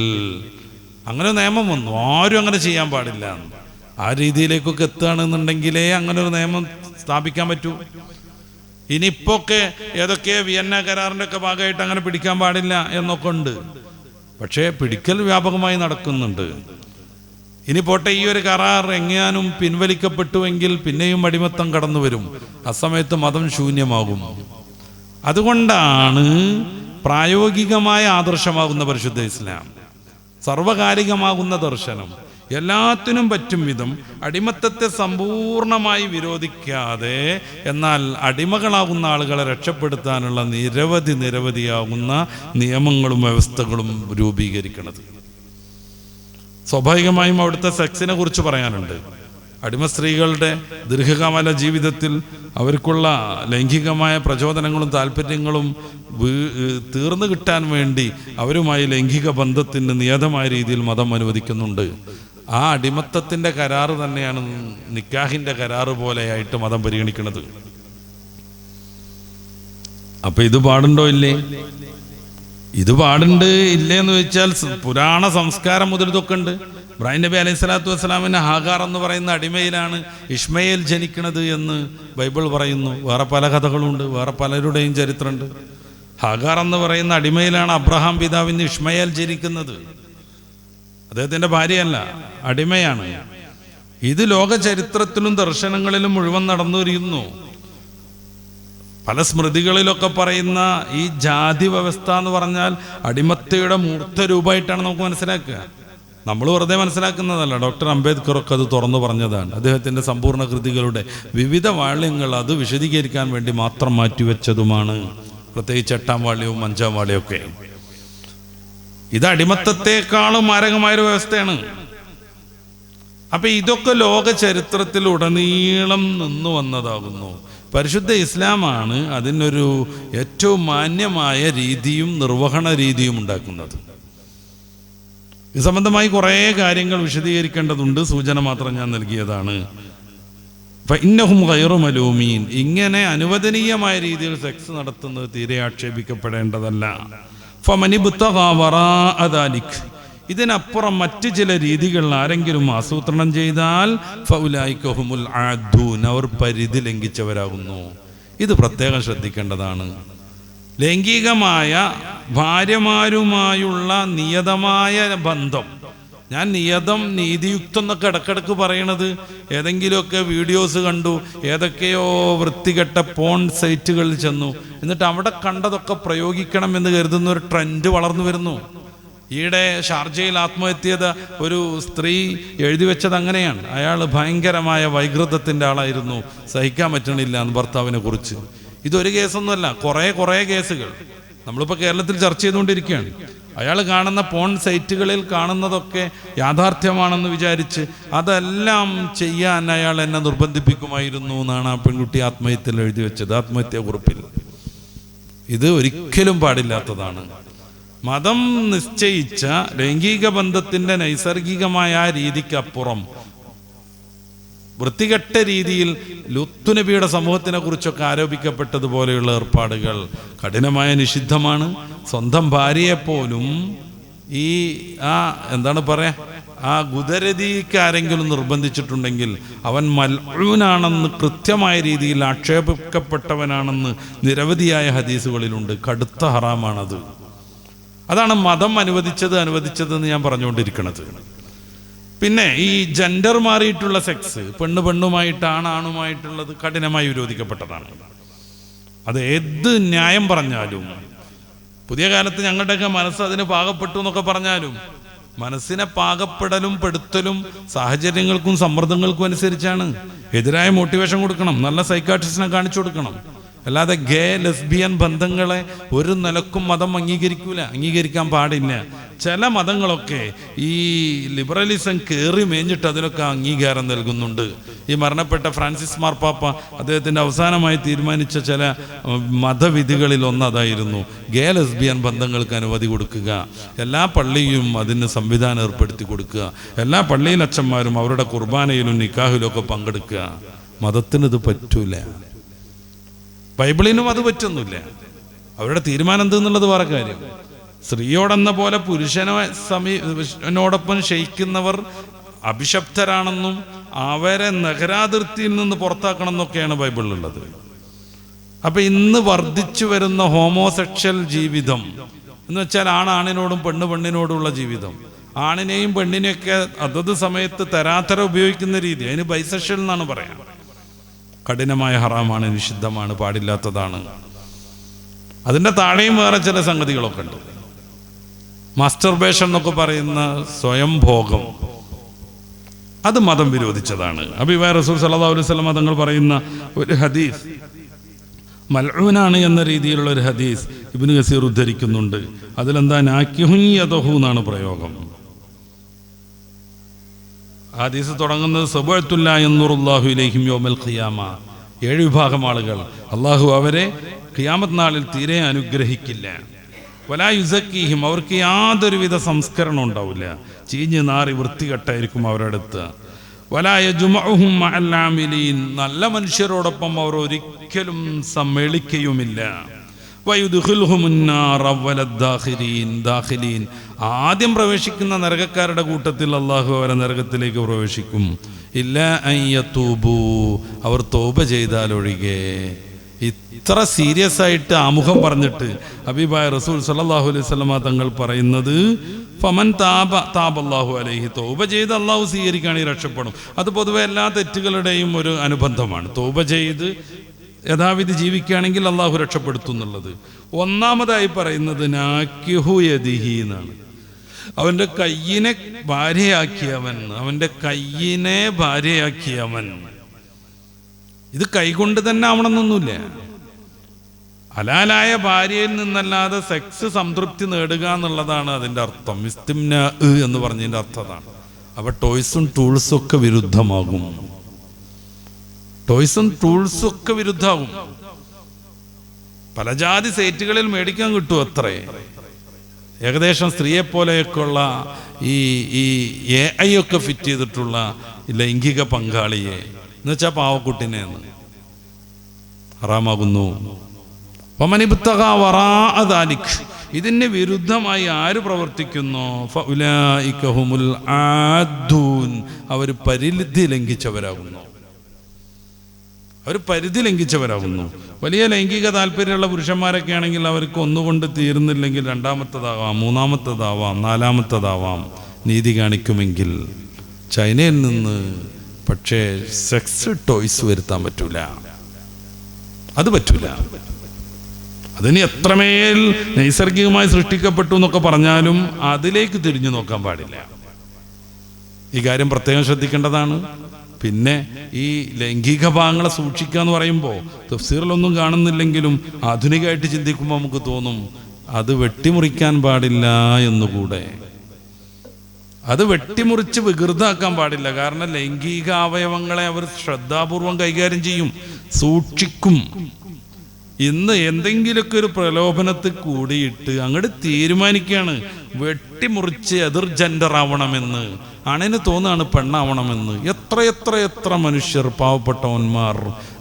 അങ്ങനെ നിയമം വന്നു, ആരും അങ്ങനെ ചെയ്യാൻ പാടില്ല, ആ രീതിയിലേക്കൊക്കെ എത്തുകയാണെന്നുണ്ടെങ്കിലേ അങ്ങനെ ഒരു നിയമം സ്ഥാപിക്കാൻ പറ്റൂ. ഇനിയിപ്പോക്കെ ഏതൊക്കെ വിയന്ന കരാറിൻ്റെ ഒക്കെ ഭാഗമായിട്ട് അങ്ങനെ പിടിക്കാൻ പാടില്ല എന്നൊക്കെ ഉണ്ട്. പക്ഷേ പിടിക്കൽ വ്യാപകമായി നടക്കുന്നുണ്ട്. ഇനി പോട്ടെ, ഈ ഒരു കരാർ എങ്ങാനും പിൻവലിക്കപ്പെട്ടുവെങ്കിൽ പിന്നെയും അടിമത്തം കടന്നു വരും. അസമയത്ത് മതം ശൂന്യമാകും. അതുകൊണ്ടാണ് പ്രായോഗികമായ ആദർശമാകുന്ന പരിശുദ്ധ ഇസ്ലാം, സർവകാലികമാകുന്ന ദർശനം, എല്ലാത്തിനും പറ്റും വിധം അടിമത്തത്തെ സമ്പൂർണമായി വിരോധിക്കാതെ എന്നാൽ അടിമകളാകുന്ന ആളുകളെ രക്ഷപ്പെടുത്താനുള്ള നിരവധിയാകുന്ന നിയമങ്ങളും വ്യവസ്ഥകളും രൂപീകരിക്കുന്നത്. സ്വാഭാവികമായും അവിടുത്തെ സെക്സിനെ കുറിച്ച് പറയാനുണ്ട്. അടിമ സ്ത്രീകളുടെ ദീർഘകാല ജീവിതത്തിൽ അവർക്കുള്ള ലൈംഗികമായ പ്രചോദനങ്ങളും താല്പര്യങ്ങളും തീർന്നു കിട്ടാൻ വേണ്ടി അവരുമായി ലൈംഗിക ബന്ധത്തിന് നിയതമായ രീതിയിൽ മതം അനുവദിക്കുന്നുണ്ട്. ആ അടിമത്തത്തിൻ്റെ കരാറ് തന്നെയാണ് നിക്കാഹിൻ്റെ കരാറ് പോലെയായിട്ട് മതം പരിഗണിക്കുന്നത്. അപ്പൊ ഇത് പാടുണ്ടോ ഇല്ലേ? ഇത് പാടുണ്ട് ഇല്ലേ എന്ന് വെച്ചാൽ പുരാണ സംസ്കാരം മുതൽ ഇതൊക്കെ ഉണ്ട്. ഇബ്രാഹിം നബി അലൈഹി സ്വലാത്തു വസ്സലാമിന് ഹാഗാർ എന്ന് പറയുന്ന അടിമയിലാണ് ഇഷ്മയേൽ ജനിക്കുന്നത് എന്ന് ബൈബിൾ പറയുന്നു. വേറെ പല കഥകളുണ്ട്, വേറെ പലരുടെയും ചരിത്രമുണ്ട്. ഹാഗാർ എന്ന് പറയുന്ന അടിമയിലാണ് അബ്രഹാം പിതാവിന് ഇഷ്മയേൽ ജനിക്കുന്നത്. അദ്ദേഹത്തിൻ്റെ ഭാര്യയല്ല, അടിമയാണ്. ഇത് ലോക ചരിത്രത്തിലും ദർശനങ്ങളിലും മുഴുവൻ നടന്നുവരുന്നു. പല സ്മൃതികളിലൊക്കെ പറയുന്ന ഈ ജാതി വ്യവസ്ഥ എന്ന് പറഞ്ഞാൽ അടിമത്തയുടെ മൂർത്തരൂപമായിട്ടാണ് നമുക്ക് മനസ്സിലാക്കുക. നമ്മൾ വെറുതെ മനസ്സിലാക്കുന്നതല്ല. ഡോക്ടർ അംബേദ്കർ ഒക്കെ അത് തുറന്നു പറഞ്ഞതാണ്. അദ്ദേഹത്തിൻ്റെ സമ്പൂർണ്ണ കൃതികളുടെ വിവിധ വാള്യങ്ങൾ അത് വിശദീകരിക്കാൻ വേണ്ടി മാത്രം മാറ്റിവെച്ചതുമാണ്. പ്രത്യേകിച്ച് 8-ാം വാള്യവും 5-ാം വാള്യമൊക്കെ. ഇത് അടിമത്തത്തെക്കാളും മാരകമായൊരു വ്യവസ്ഥയാണ്. അപ്പൊ ഇതൊക്കെ ലോക ചരിത്രത്തിൽ ഉടനീളം നിന്നു വന്നതാകുന്നു. പരിശുദ്ധ ഇസ്ലാമാണ് അതിനൊരു ഏറ്റവും മാന്യമായ രീതിയും നിർവഹണ രീതിയും ഉണ്ടാക്കുന്നത്. ഇത് സംബന്ധമായി കുറേ കാര്യങ്ങൾ വിശദീകരിക്കേണ്ടതുണ്ട്. സൂചന മാത്രം ഞാൻ നൽകിയതാണ്. ഫഇന്നഹും ഗൈറു മലൂമീൻ, ഇങ്ങനെ അനുവദനീയമായ രീതിയിൽ സെക്സ് നടത്തുന്നത് തീരെ ആക്ഷേപിക്കപ്പെടേണ്ടതല്ല. ഫമനിബ്തഗാ വറാഅ ദാലിക്, ഇതിനപ്പുറം മറ്റ് ചില രീതികൾ ആരെങ്കിലും ആസൂത്രണം ചെയ്താൽ ഫൗലൈക ഹുമുൽ ആദൂൻ, അവർ പരിധി ലംഘിച്ചവരാകുന്നു. ഇത് പ്രത്യേകം ശ്രദ്ധിക്കേണ്ടതാണ്. ലൈംഗികമായ ഭാര്യമാരുമായുള്ള നിയതമായ ബന്ധം ഞാൻ നിയതം നീതിയുക്തം എന്നൊക്കെ ഇടക്കിടക്ക് പറയണത് ഏതെങ്കിലുമൊക്കെ വീഡിയോസ് കണ്ടു, ഏതൊക്കെയോ വൃത്തികെട്ട പോൺ സൈറ്റുകളിൽ ചെന്നു, എന്നിട്ട് അവിടെ കണ്ടതൊക്കെ പ്രയോഗിക്കണം എന്ന് കരുതുന്ന ഒരു ട്രെൻഡ് വളർന്നു വരുന്നു. ഈയിടെ ഷാർജയിൽ ആത്മഹത്യ ചെയ്ത ഒരു സ്ത്രീ എഴുതി വെച്ചത് അങ്ങനെയാണ്. അയാൾ ഭയങ്കരമായ വൈകൃതത്തിൻ്റെ ആളായിരുന്നു, സഹിക്കാൻ പറ്റണില്ല എന്ന് ഭർത്താവിനെ കുറിച്ച്. ഇതൊരു കേസൊന്നുമല്ല, കുറേ കേസുകൾ നമ്മളിപ്പോൾ കേരളത്തിൽ ചർച്ച ചെയ്തുകൊണ്ടിരിക്കുകയാണ്. അയാൾ കാണുന്ന പോൺ സൈറ്റുകളിൽ കാണുന്നതൊക്കെ യാഥാർത്ഥ്യമാണെന്ന് വിചാരിച്ച് അതെല്ലാം ചെയ്യാൻ അയാൾ എന്നെ നിർബന്ധിപ്പിക്കുമായിരുന്നു എന്നാണ് ആ പെൺകുട്ടി ആത്മഹത്യയിൽ എഴുതി വെച്ചത്, ആത്മഹത്യാക്കുറിപ്പിൽ. ഇത് ഒരിക്കലും പാടില്ലാത്തതാണ്. മതം നിശ്ചയിച്ച ലൈംഗിക ബന്ധത്തിൻ്റെ നൈസർഗികമായ ആ രീതിക്കപ്പുറം വൃത്തികെട്ട രീതിയിൽ ലുത്ത് നബിയുടെ സമൂഹത്തിനെ കുറിച്ചൊക്കെ ആരോപിക്കപ്പെട്ടതുപോലെയുള്ള ഏർപ്പാടുകൾ കഠിനമായ നിഷിദ്ധമാണ്. സ്വന്തം ഭാര്യയെപ്പോലും ഈ എന്താണ് പറയാ, ആ ഗുദരതിക്ക് ആരെങ്കിലും നിർബന്ധിച്ചിട്ടുണ്ടെങ്കിൽ അവൻ മൽഊനാണെന്ന് കൃത്യമായ രീതിയിൽ ആക്ഷേപിക്കപ്പെട്ടവനാണെന്ന് നിരവധിയായ ഹദീസുകളിലുണ്ട്. കടുത്ത ഹറാമാണത്. അതാണ് മതം അനുവദിച്ചതെന്ന് ഞാൻ പറഞ്ഞുകൊണ്ടിരിക്കുന്നത്. പിന്നെ ഈ ജെൻഡർ മാറിയിട്ടുള്ള സെക്സ്, പെണ്ണുമായിട്ട് ആണാണുമായിട്ടുള്ളത് കഠിനമായി വിരോധിക്കപ്പെട്ടതാണ്. അത് ഏത് ന്യായം പറഞ്ഞാലും, പുതിയ കാലത്ത് ഞങ്ങളുടെയൊക്കെ മനസ്സ് അതിന് പാകപ്പെട്ടു എന്നൊക്കെ പറഞ്ഞാലും, മനസ്സിനെ പാകപ്പെടലും പെടുത്തലും സാഹചര്യങ്ങൾക്കും സമ്മർദ്ദങ്ങൾക്കും അനുസരിച്ചാണ്. എതിരായ മോട്ടിവേഷൻ കൊടുക്കണം, നല്ല സൈക്കാട്രിസ്റ്റിനെ കാണിച്ചു കൊടുക്കണം. അല്ലാതെ ഗേ ലെസ്ബിയൻ ബന്ധങ്ങളെ ഒരു നിലക്കും മതം അംഗീകരിക്കാൻ പാടില്ല. ചില മതങ്ങളൊക്കെ ഈ ലിബറലിസം കയറി മേഞ്ഞിട്ട് അതിനൊക്കെ അംഗീകാരം നൽകുന്നുണ്ട്. ഈ മരണപ്പെട്ട ഫ്രാൻസിസ് മാർപ്പാപ്പ അദ്ദേഹത്തിൻ്റെ അവസാനമായി തീരുമാനിച്ച ചില മതവിധികളിൽ ഒന്നതായിരുന്നു ഗേ ലെസ്ബിയൻ ബന്ധങ്ങൾക്ക് അനുമതി കൊടുക്കുക, എല്ലാ പള്ളിയും അതിന് സംവിധാനം ഏർപ്പെടുത്തി കൊടുക്കുക, എല്ലാ പള്ളിയിലെ അച്ഛന്മാരും അവരുടെ കുർബാനയിലും നിക്കാഹിലും ഒക്കെ പങ്കെടുക്കുക. മതത്തിന് ഇത് പറ്റൂല, ബൈബിളിനും അത് പറ്റൊന്നുമില്ല. അവരുടെ തീരുമാനം എന്തെന്നുള്ളത് വേറെ കാര്യം. സ്ത്രീയോടെന്ന പോലെ പുരുഷനോടൊപ്പം ശയിക്കുന്നവർ അഭിശപ്തരാണെന്നും അവരെ നഗരാതിർത്തിയിൽ നിന്ന് പുറത്താക്കണം എന്നൊക്കെയാണ് ബൈബിളിലുള്ളത്. അപ്പൊ ഇന്ന് വർദ്ധിച്ചു വരുന്ന ഹോമോസെക്ഷൽ ജീവിതം എന്ന് വെച്ചാൽ ആണിനോടും പെണ്ണിനോടുമുള്ള ജീവിതം, ആണിനെയും പെണ്ണിനെയൊക്കെ അതത് സമയത്ത് തരാതര ഉപയോഗിക്കുന്ന രീതി, അതിന് ബൈസെക്ഷൽ എന്നാണ് പറയാം. കഠിനമായ ഹറാമാണ്, നിഷിദ്ധമാണ്, പാടില്ലാത്തതാണ്. അതിൻ്റെ താഴെയും വേറെ ചില സംഗതികളൊക്കെ ഉണ്ട്. മാസ്റ്റർബേഷൻ എന്നൊക്കെ പറയുന്ന സ്വയം ഭോഗം, അത് മതം വിരോധിച്ചതാണ്. ഹബീബായ റസൂൽ സല്ലല്ലാഹു അലൈഹി വസല്ലം തങ്ങൾ പറയുന്ന ഒരു ഹദീസ്, മൽഊനാണ് എന്ന രീതിയിലുള്ള ഒരു ഹദീസ് ഇബ്നു കസീർ ഉദ്ധരിക്കുന്നുണ്ട്. അതിലെന്താ, നാക്കിഹുൻ യദഹു എന്നാണ് പ്രയോഗം. ഹദീസ് തുടങ്ങുന്നത് സബഅത്തുല്ല യൻറുല്ലാഹു ഇലൈഹിം യൗമൽ ഖിയാമ. 7 വിഭാഗം ആളുകൾ അള്ളാഹു അവരെ ഖിയാമത്ത് നാളിൽ തീരെ അനുഗ്രഹിക്കില്ല. വലാ യുസക്കീഹിം, അവർക്ക് യാതൊരുവിധ സംസ്കരണം ഉണ്ടാവില്ല, ചീഞ്ഞ് നാറി വൃത്തികെട്ടായിരിക്കും അവരുടെ അടുത്ത്. വലാ യജ്മഉഹും മഅൽ ആമിലീൻ, നല്ല മനുഷ്യരോടൊപ്പം അവർ ഒരിക്കലും സമ്മേളിക്കുകയുമില്ല. വയുദ്ഖിൽഹുമുൻ നാറ വലദ്ദാഖിലീൻ, ആദ്യം പ്രവേശിക്കുന്ന നരകക്കാരുടെ കൂട്ടത്തിൽ അള്ളാഹു അവരെ നരകത്തിലേക്ക് പ്രവേശിക്കും. ഇല്ലാ അൻ യതൂബു, അവർ തൗബ ചെയ്താലൊഴികെ. ഇത്ര സീരിയസ് ആയിട്ട് ആമുഖം പറഞ്ഞിട്ട് ഹബീബായ റസൂൽ സല്ലല്ലാഹു അലൈഹി വസല്ലമ തങ്ങൾ പറയുന്നത്, ഫമൻ താബല്ലാഹു അലൈഹി, തൗബ ചെയ്ത് അള്ളാഹു സ്വീകരിക്കുകയാണെങ്കിൽ രക്ഷപ്പെടും. അത് പൊതുവെ എല്ലാ തെറ്റുകളുടെയും ഒരു അനുബന്ധമാണ്. തൗബ ചെയ്ത് യഥാവിധി ജീവിക്കുകയാണെങ്കിൽ അള്ളാഹു രക്ഷപ്പെടുത്തും എന്നുള്ളത്. ഒന്നാമതായി പറയുന്നത് നാക്കിഹു യദിഹി എന്നാണ്. അവൻ്റെ കയ്യിനെ ഭാര്യയാക്കിയവൻ, അവൻ്റെ കയ്യിനെ ഭാര്യയാക്കിയവൻ. ഇത് കൈകൊണ്ട് തന്നെ ആവണമെന്നൊന്നുമില്ല. ഹലാലായ ഭാര്യയിൽ നിന്നല്ലാതെ സെക്സ് സംതൃപ്തി നേടുക എന്നുള്ളതാണ് അതിൻ്റെ അർത്ഥം. ഇസ്തിംനാ എന്ന് പറഞ്ഞതിൻ്റെ അർത്ഥം അതാണ്. അപ്പൊ ടോയ്സും ടൂൾസും ഒക്കെ വിരുദ്ധമാകും. ടോയ്സും ടൂൾസും ഒക്കെ വിരുദ്ധമാകും. പല ജാതി സൈറ്റുകളിൽ മേടിക്കാൻ കിട്ടും അത്രേ. ഏകദേശം സ്ത്രീയെപ്പോലെയൊക്കെയുള്ള ഈ AI ഒക്കെ ഫിറ്റ് ചെയ്തിട്ടുള്ള ലൈംഗിക പങ്കാളിയെ എന്നുവെച്ചാൽ പാവക്കുട്ടിനെ ഹറാമാകുന്നു. ഇതിന് വിരുദ്ധമായി ആര് പ്രവർത്തിക്കുന്നു, അവർ പരിധി ലംഘിച്ചവരാകുന്നു. വലിയ ലൈംഗിക താല്പര്യമുള്ള പുരുഷന്മാരൊക്കെ ആണെങ്കിൽ അവർക്ക് ഒന്നുകൊണ്ട് തീരുന്നില്ലെങ്കിൽ രണ്ടാമത്തതാവാം, മൂന്നാമത്തതാവാം, നാലാമത്തതാവാം. നീതി കാണിക്കുമെങ്കിൽ ചൈനയിൽ നിന്ന് പക്ഷേ സെക്സ് ടോയ്സ് വരുത്താൻ പറ്റൂല. അത് പറ്റൂല. അതിന് എത്രമേൽ നൈസർഗികമായി സൃഷ്ടിക്കപ്പെട്ടു എന്നൊക്കെ പറഞ്ഞാലും അതിലേക്ക് തിരിഞ്ഞു നോക്കാൻ പാടില്ല. ഈ കാര്യം പ്രത്യേകം ശ്രദ്ധിക്കേണ്ടതാണ്. പിന്നെ ഈ ലൈംഗിക ഭാഗങ്ങളെ സൂക്ഷിക്കുക എന്ന് പറയുമ്പോൾ തഫ്സീറിലൊന്നും കാണുന്നില്ലെങ്കിലും ആധുനികമായിട്ട് ചിന്തിക്കുമ്പോൾ നമുക്ക് തോന്നും അത് വെട്ടിമുറിക്കാൻ പാടില്ല എന്നുകൂടെ. അത് വെട്ടിമുറിച്ച് വികൃതമാക്കാൻ പാടില്ല. കാരണം ലൈംഗിക അവയവങ്ങളെ അവർ ശ്രദ്ധാപൂർവം കൈകാര്യം ചെയ്യും, സൂക്ഷിക്കും. ഇന്ന് എന്തെങ്കിലുമൊക്കെ ഒരു പ്രലോഭനത്തിൽ കൂടിയിട്ട് അങ്ങോട്ട് തീരുമാനിക്കുകയാണ് വെട്ടിമുറിച്ച് എതിർ ജെൻഡർ ആവണമെന്ന്. ആണിന് തോന്നുകയാണ് പെണ്ണാവണമെന്ന്. എത്ര മനുഷ്യർ, പാവപ്പെട്ടവന്മാർ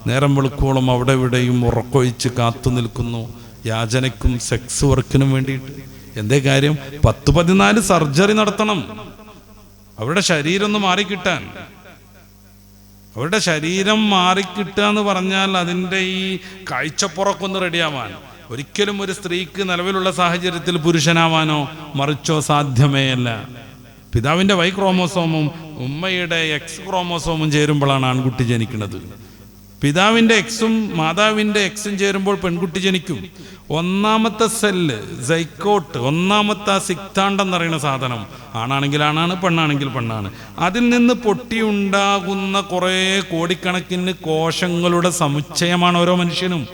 നേരം വെളുക്കോളം അവിടെ ഇവിടെയും ഉറക്കൊഴിച്ച് കാത്തു നിൽക്കുന്നു യാചനയ്ക്കും സെക്സ് വർക്കിനും വേണ്ടിയിട്ട്. എന്തേ കാര്യം? 10-14 സർജറി നടത്തണം അവരുടെ ശരീരം ഒന്ന് മാറിക്കിട്ടാൻ. അവരുടെ ശരീരം മാറിക്കിട്ടുക എന്ന് പറഞ്ഞാൽ അതിൻ്റെ ഈ കാഴ്ചപ്പുറക്കൊന്ന് റെഡിയാവാൻ. ഒരിക്കലും ഒരു സ്ത്രീക്ക് നിലവിലുള്ള സാഹചര്യത്തിൽ പുരുഷനാവാനോ മറിച്ചോ സാധ്യമേ അല്ല. പിതാവിൻ്റെ Y ക്രോമോസോമും ഉമ്മയുടെ X ക്രോമോസോമും ചേരുമ്പോഴാണ് ആൺകുട്ടി ജനിക്കുന്നത്. പിതാവിൻ്റെ Xും മാതാവിൻ്റെ Xും ചേരുമ്പോൾ പെൺകുട്ടി ജനിക്കും. ഒന്നാമത്തെ സെല്ല് സൈക്കോട്ട്, ഒന്നാമത്തെ സിക്താണ്ടം എന്ന് പറയുന്ന സാധനം, ആണാണെങ്കിൽ ആണാണ്, പെണ്ണാണെങ്കിൽ പെണ്ണാണ്. അതിൽ നിന്ന് പൊട്ടിയുണ്ടാകുന്ന കുറേ കോടിക്കണക്കിന് കോശങ്ങളുടെ സമുച്ചയമാണ് ഓരോ മനുഷ്യനും.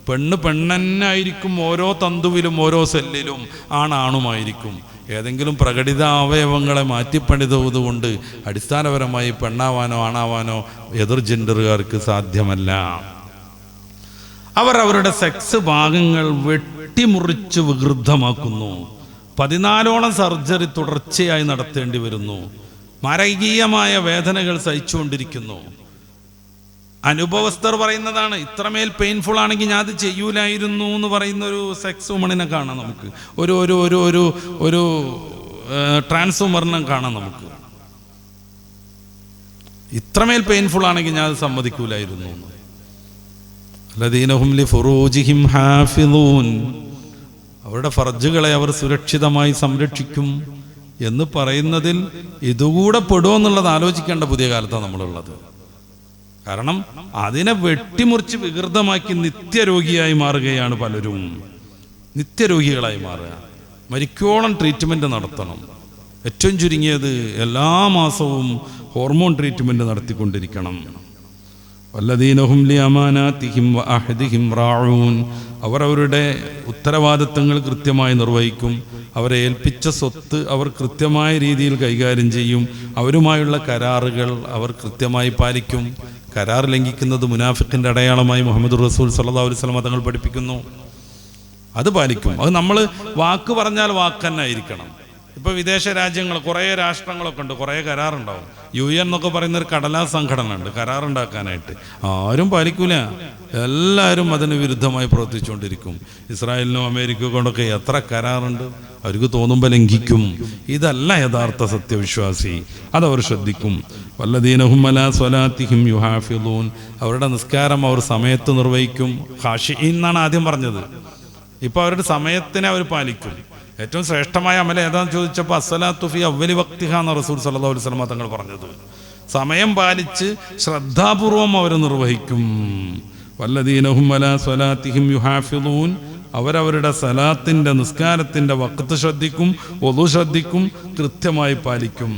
പെണ്ണ് പെണ്ണെന്നായിരിക്കും ഓരോ തന്തുവിലും ഓരോ സെല്ലിലും, ആണാണുമായിരിക്കും. ഏതെങ്കിലും പ്രകടിത അവയവങ്ങളെ മാറ്റിപ്പണിതുകൊണ്ട് അടിസ്ഥാനപരമായി പെണ്ണാവാനോ ആണാവാനോ എതിർ ജെൻഡറുകാർക്ക് സാധ്യമല്ല. അവർ അവരുടെ സെക്സ് ഭാഗങ്ങൾ വെട്ടിമുറിച്ച് വികൃതമാക്കുന്നു. 14ഓളം സർജറി തുടർച്ചയായി നടത്തേണ്ടി വരുന്നു. മരകീയമായ വേദനകൾ സഹിച്ചുകൊണ്ടിരിക്കുന്നു. അനുഭവസ്ഥർ പറയുന്നതാണ്. ഇത്രമേൽ പെയിൻഫുൾ ആണെങ്കിൽ ഞാൻ അത് ചെയ്യൂലായിരുന്നു എന്ന് പറയുന്ന ഒരു സെക്സ് വുമണിനെ കാണാം നമുക്ക്. ഒരു ഒരു ഒരു ഒരു ഒരു ട്രാൻസ്വുമറിനെ കാണാം നമുക്ക്. ഇത്രമേൽ പെയിൻഫുൾ ആണെങ്കിൽ ഞാൻ അത് സമ്മതിക്കൂലായിരുന്നു. അല്ലദീനഹും ലിഫുറൂജിഹിം ഹാഫിളൂൻ, അവരുടെ ഫർജുകളെ അവർ സുരക്ഷിതമായി സംരക്ഷിക്കും എന്ന് പറയുന്നതിൽ ഇതുകൂടെ പെടുമോ എന്നുള്ളത് ആലോചിക്കേണ്ട പുതിയ കാലത്താണ് നമ്മളുള്ളത്. കാരണം അതിനെ വെട്ടിമുറിച്ച് വികൃതമാക്കി നിത്യരോഗിയായി മാറുകയാണ് പലരും. നിത്യരോഗികളായി മാറുക, മരിക്കോളം ട്രീറ്റ്മെൻറ്റ് നടത്തണം. ഏറ്റവും ചുരുങ്ങിയത് എല്ലാ മാസവും ഹോർമോൺ ട്രീറ്റ്മെൻറ്റ് നടത്തിക്കൊണ്ടിരിക്കണം. വല്ലദീനഹും ലിഅമാനാതിഹിം വഅഹദിഹിം റാഊൻ, അവർ അവരുടെ ഉത്തരവാദിത്തങ്ങൾ കൃത്യമായി നിർവഹിക്കും. അവരെ ഏൽപ്പിച്ച സ്വത്ത് അവർ കൃത്യമായ രീതിയിൽ കൈകാര്യം ചെയ്യും. അവരുമായുള്ള കരാറുകൾ അവർ കൃത്യമായി പാലിക്കും. കരാർ ലംഘിക്കുന്നത് മുനാഫിക്കിൻ്റെ അടയാളമായി മുഹമ്മദ് റസൂൽ സല്ലല്ലാഹു അലൈഹി വസല്ലം തങ്ങൾ പഠിപ്പിക്കുന്നു. അത് പാലിക്കും. അത് നമ്മൾ വാക്ക് പറഞ്ഞാൽ വാക്ക് തന്നെ ആയിരിക്കണം. ഇപ്പോൾ വിദേശ രാജ്യങ്ങൾ കുറേ രാഷ്ട്രങ്ങളൊക്കെ ഉണ്ട്, കുറേ കരാറുണ്ടാവും. UN എന്നൊക്കെ പറയുന്നൊരു കടലാസ് സംഘടന ഉണ്ട് കരാറുണ്ടാക്കാനായിട്ട്. ആരും പാലിക്കൂല, എല്ലാവരും അതിന് വിരുദ്ധമായി പ്രവർത്തിച്ചുകൊണ്ടിരിക്കും. ഇസ്രായേലിനും അമേരിക്ക കൊണ്ടൊക്കെ എത്ര കരാറുണ്ട്, അവർക്ക് തോന്നുമ്പോൾ ലംഘിക്കും. ഇതല്ല യഥാർത്ഥ സത്യവിശ്വാസി, അതവർ ശ്രദ്ധിക്കും. വല്ലദീനഹും അലാ സ്വലാത്തിഹിം യുഹാഫിളൂൻ, അവരുടെ നിസ്കാരം അവർ സമയത്ത് നിർവഹിക്കും. ഖാശിഈൻ എന്നാണ് ആദ്യം പറഞ്ഞത്. ഇപ്പോൾ അവരുടെ സമയത്തിനെ അവർ പാലിക്കും. ഏറ്റവും ശ്രേഷ്ഠമായ അമൽ ഏതാണെന്ന് ചോദിച്ചപ്പോൾ അസ്സലാത്തു ഫി അവ്വലി വഖ്തിഹ എന്ന റസൂൽ സല്ലല്ലാഹു അലൈഹി വസല്ലം തങ്ങൾ പറഞ്ഞത്. സമയം പാലിച്ച് ശ്രദ്ധാപൂർവം അവർ നിർവഹിക്കും. വല്ലദീനഹും അലാ സ്വലാത്തിഹിം യുഹാഫിളൂൻ, അവരവരുടെ സലാത്തിൻ്റെ നിസ്കാരത്തിൻ്റെ വഖ്ത് ശ്രദ്ധിക്കും, വുളു ശ്രദ്ധിക്കും, കൃത്യമായി പാലിക്കും.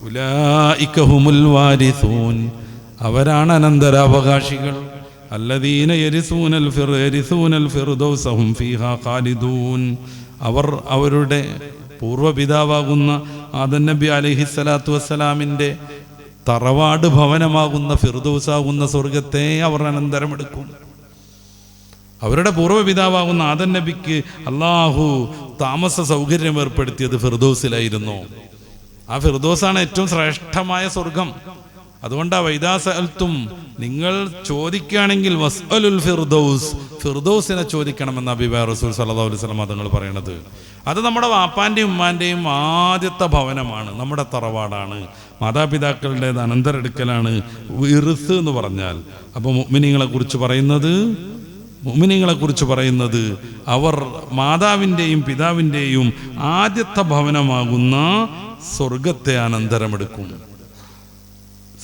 ഉലൈക ഹുമുൽ വാരിസൂൻ, അവരാണ് അനന്തരാവകാശികൾ. അല്ലദീന യരിസൂനൽ ഫിർദൗസ ഹും ഫീഹാ ഖാലിദൂൻ, അവർ അവരുടെ പൂർവ്വപിതാവാകുന്ന ആദം നബി അലൈഹിസ്സലാത്തു വസ്സലാമിൻ്റെ തറവാട് ഭവനമാകുന്ന ഫിർദൗസാകുന്ന സ്വർഗത്തെ അവർ അനന്തരമെടുക്കും. അവരുടെ പൂർവ്വപിതാവാകുന്ന ആദം നബിക്ക് അള്ളാഹു താമസ സൗകര്യം ഏർപ്പെടുത്തിയത് ഫിർദൗസിലായിരുന്നു. ആ ഫിർദൗസാണ് ഏറ്റവും ശ്രേഷ്ഠമായ സ്വർഗം. അതുകൊണ്ടാ വൈദാ സഅൽതും, നിങ്ങൾ ചോദിക്കുകയാണെങ്കിൽ വസ്അലുൽ ഫിർദൗസ്, ഫിർദൗസിനെ ചോദിക്കണമെന്ന് അബീബ റസൂൽ സല്ലല്ലാഹു അലൈഹി വസല്ലം തങ്ങൾ പറയുന്നത്. അത് നമ്മുടെ വാപ്പാൻ്റെയും ഉമ്മാൻ്റെയും ആദ്യത്തെ ഭവനമാണ്, നമ്മുടെ തറവാടാണ്, മാതാപിതാക്കളുടേത് അനന്തരെടുക്കലാണ് ഇർസ് എന്ന് പറഞ്ഞാൽ. അപ്പോൾ മുഅ്മിനീങ്ങളെ കുറിച്ച് പറയുന്നത് അവർ മാതാവിൻ്റെയും പിതാവിൻ്റെയും ആദ്യത്തെ ഭവനമാകുന്ന സ്വർഗത്തെ അനന്തരമെടുക്കും.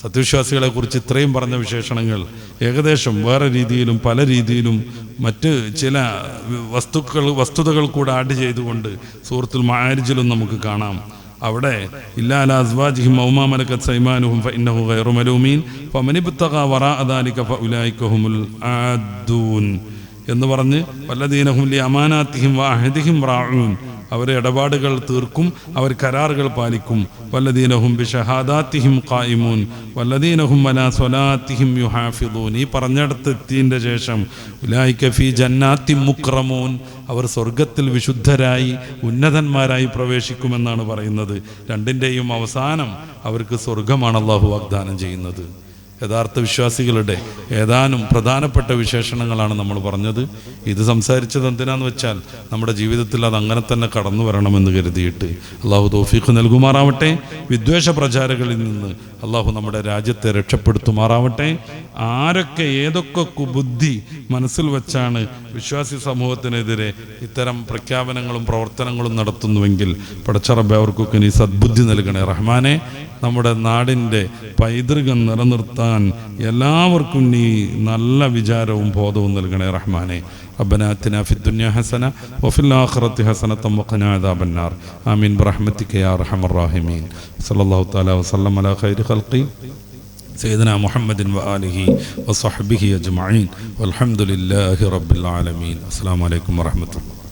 സത്യവിശ്വാസികളെ കുറിച്ച് ഇത്രയും പറഞ്ഞ വിശേഷണങ്ങൾ ഏകദേശം വേറെ രീതിയിലും പല രീതിയിലും മറ്റ് ചില വസ്തുതകൾ കൂടെ ആഡ് ചെയ്തുകൊണ്ട് സൂറത്തുൽ മആരിജിലും നമുക്ക് കാണാം. അവിടെ ഇല്ലാ അലാ അസ്വാജിഹിം ഔ മാ മലക്കത് സൈമാനുഹും ഫഇന്നഹു ഗൈറു മലൂമീൻ ഫമൻ ഇബ്തഗാ വറാഅ ദാലിക ഫഉലൈക ഹുമുൽ ആദൂൻ എന്ന് പറഞ്ഞ് വല്ലദീനഹും ലി അമാനാതിഹിം വഅഹദിഹിം റാഊൻ, അവരെ ഇടപാടുകൾ തീർക്കും, അവർ കരാറുകൾ പാലിക്കും. വല്ലദീനഹും ബിശഹാദാതിഹിം ഖായിമൂൻ വല്ലദീനഹും അലാ സ്വലാത്തിഹിം യുഹാഫിദൂൻ. ഈ പറഞ്ഞിടത്ത് എത്തിയതിൻ്റെ ശേഷം ഉലൈക ഫീ ജന്നാത്തിൻ മുക്രമൂൻ, അവർ സ്വർഗത്തിൽ വിശുദ്ധരായി ഉന്നതന്മാരായി പ്രവേശിക്കുമെന്നാണ് പറയുന്നത്. രണ്ടിൻ്റെയും അവസാനം അവർക്ക് സ്വർഗമാണ് അല്ലാഹു വാഗ്ദാനം ചെയ്യുന്നത്. യഥാർത്ഥ വിശ്വാസികളുടെ ഏതാനും പ്രധാനപ്പെട്ട വിശേഷണങ്ങളാണ് നമ്മൾ പറഞ്ഞത്. ഇത് സംസാരിച്ചത് എന്തിനാന്ന് വെച്ചാൽ നമ്മുടെ ജീവിതത്തിൽ അത് അങ്ങനെ തന്നെ കടന്നു വരണമെന്ന് കരുതിയിട്ട്. അള്ളാഹു തൗഫീഖ് നൽകുമാറാവട്ടെ. വിദ്വേഷ പ്രചാരകളിൽ നിന്ന് അള്ളാഹു നമ്മുടെ രാജ്യത്തെ രക്ഷപ്പെടുത്തുമാറാവട്ടെ. ആരൊക്കെ ഏതൊക്കെ കുബുദ്ധി മനസ്സിൽ വെച്ചാണ് വിശ്വാസി സമൂഹത്തിനെതിരെ ഇത്തരം പ്രഖ്യാപനങ്ങളും പ്രവർത്തനങ്ങളും നടത്തുന്നുവെങ്കിൽ പടച്ചറബ് അവർക്കൊക്കെ നീ സദ്ബുദ്ധി നൽകണേ റഹ്മാനെ. നമ്മുടെ നാടിൻ്റെ പൈതൃകം നിലനിർത്താൻ എല്ലാവർക്കും നീ നല്ല വിചാരവും ബോധവും നൽകണേ റഹ്മാനെ. ربنا آتنا في الدنيا حسنة وفي الآخرة حسنة وقنا عذاب النار آمين برحمتك يا أرحم الراحمين. صلى الله تعالى وسلم على خير خلقه سيدنا محمد وآله وصحبه أجمعين والحمد لله رب العالمين. السلام عليكم ورحمة الله.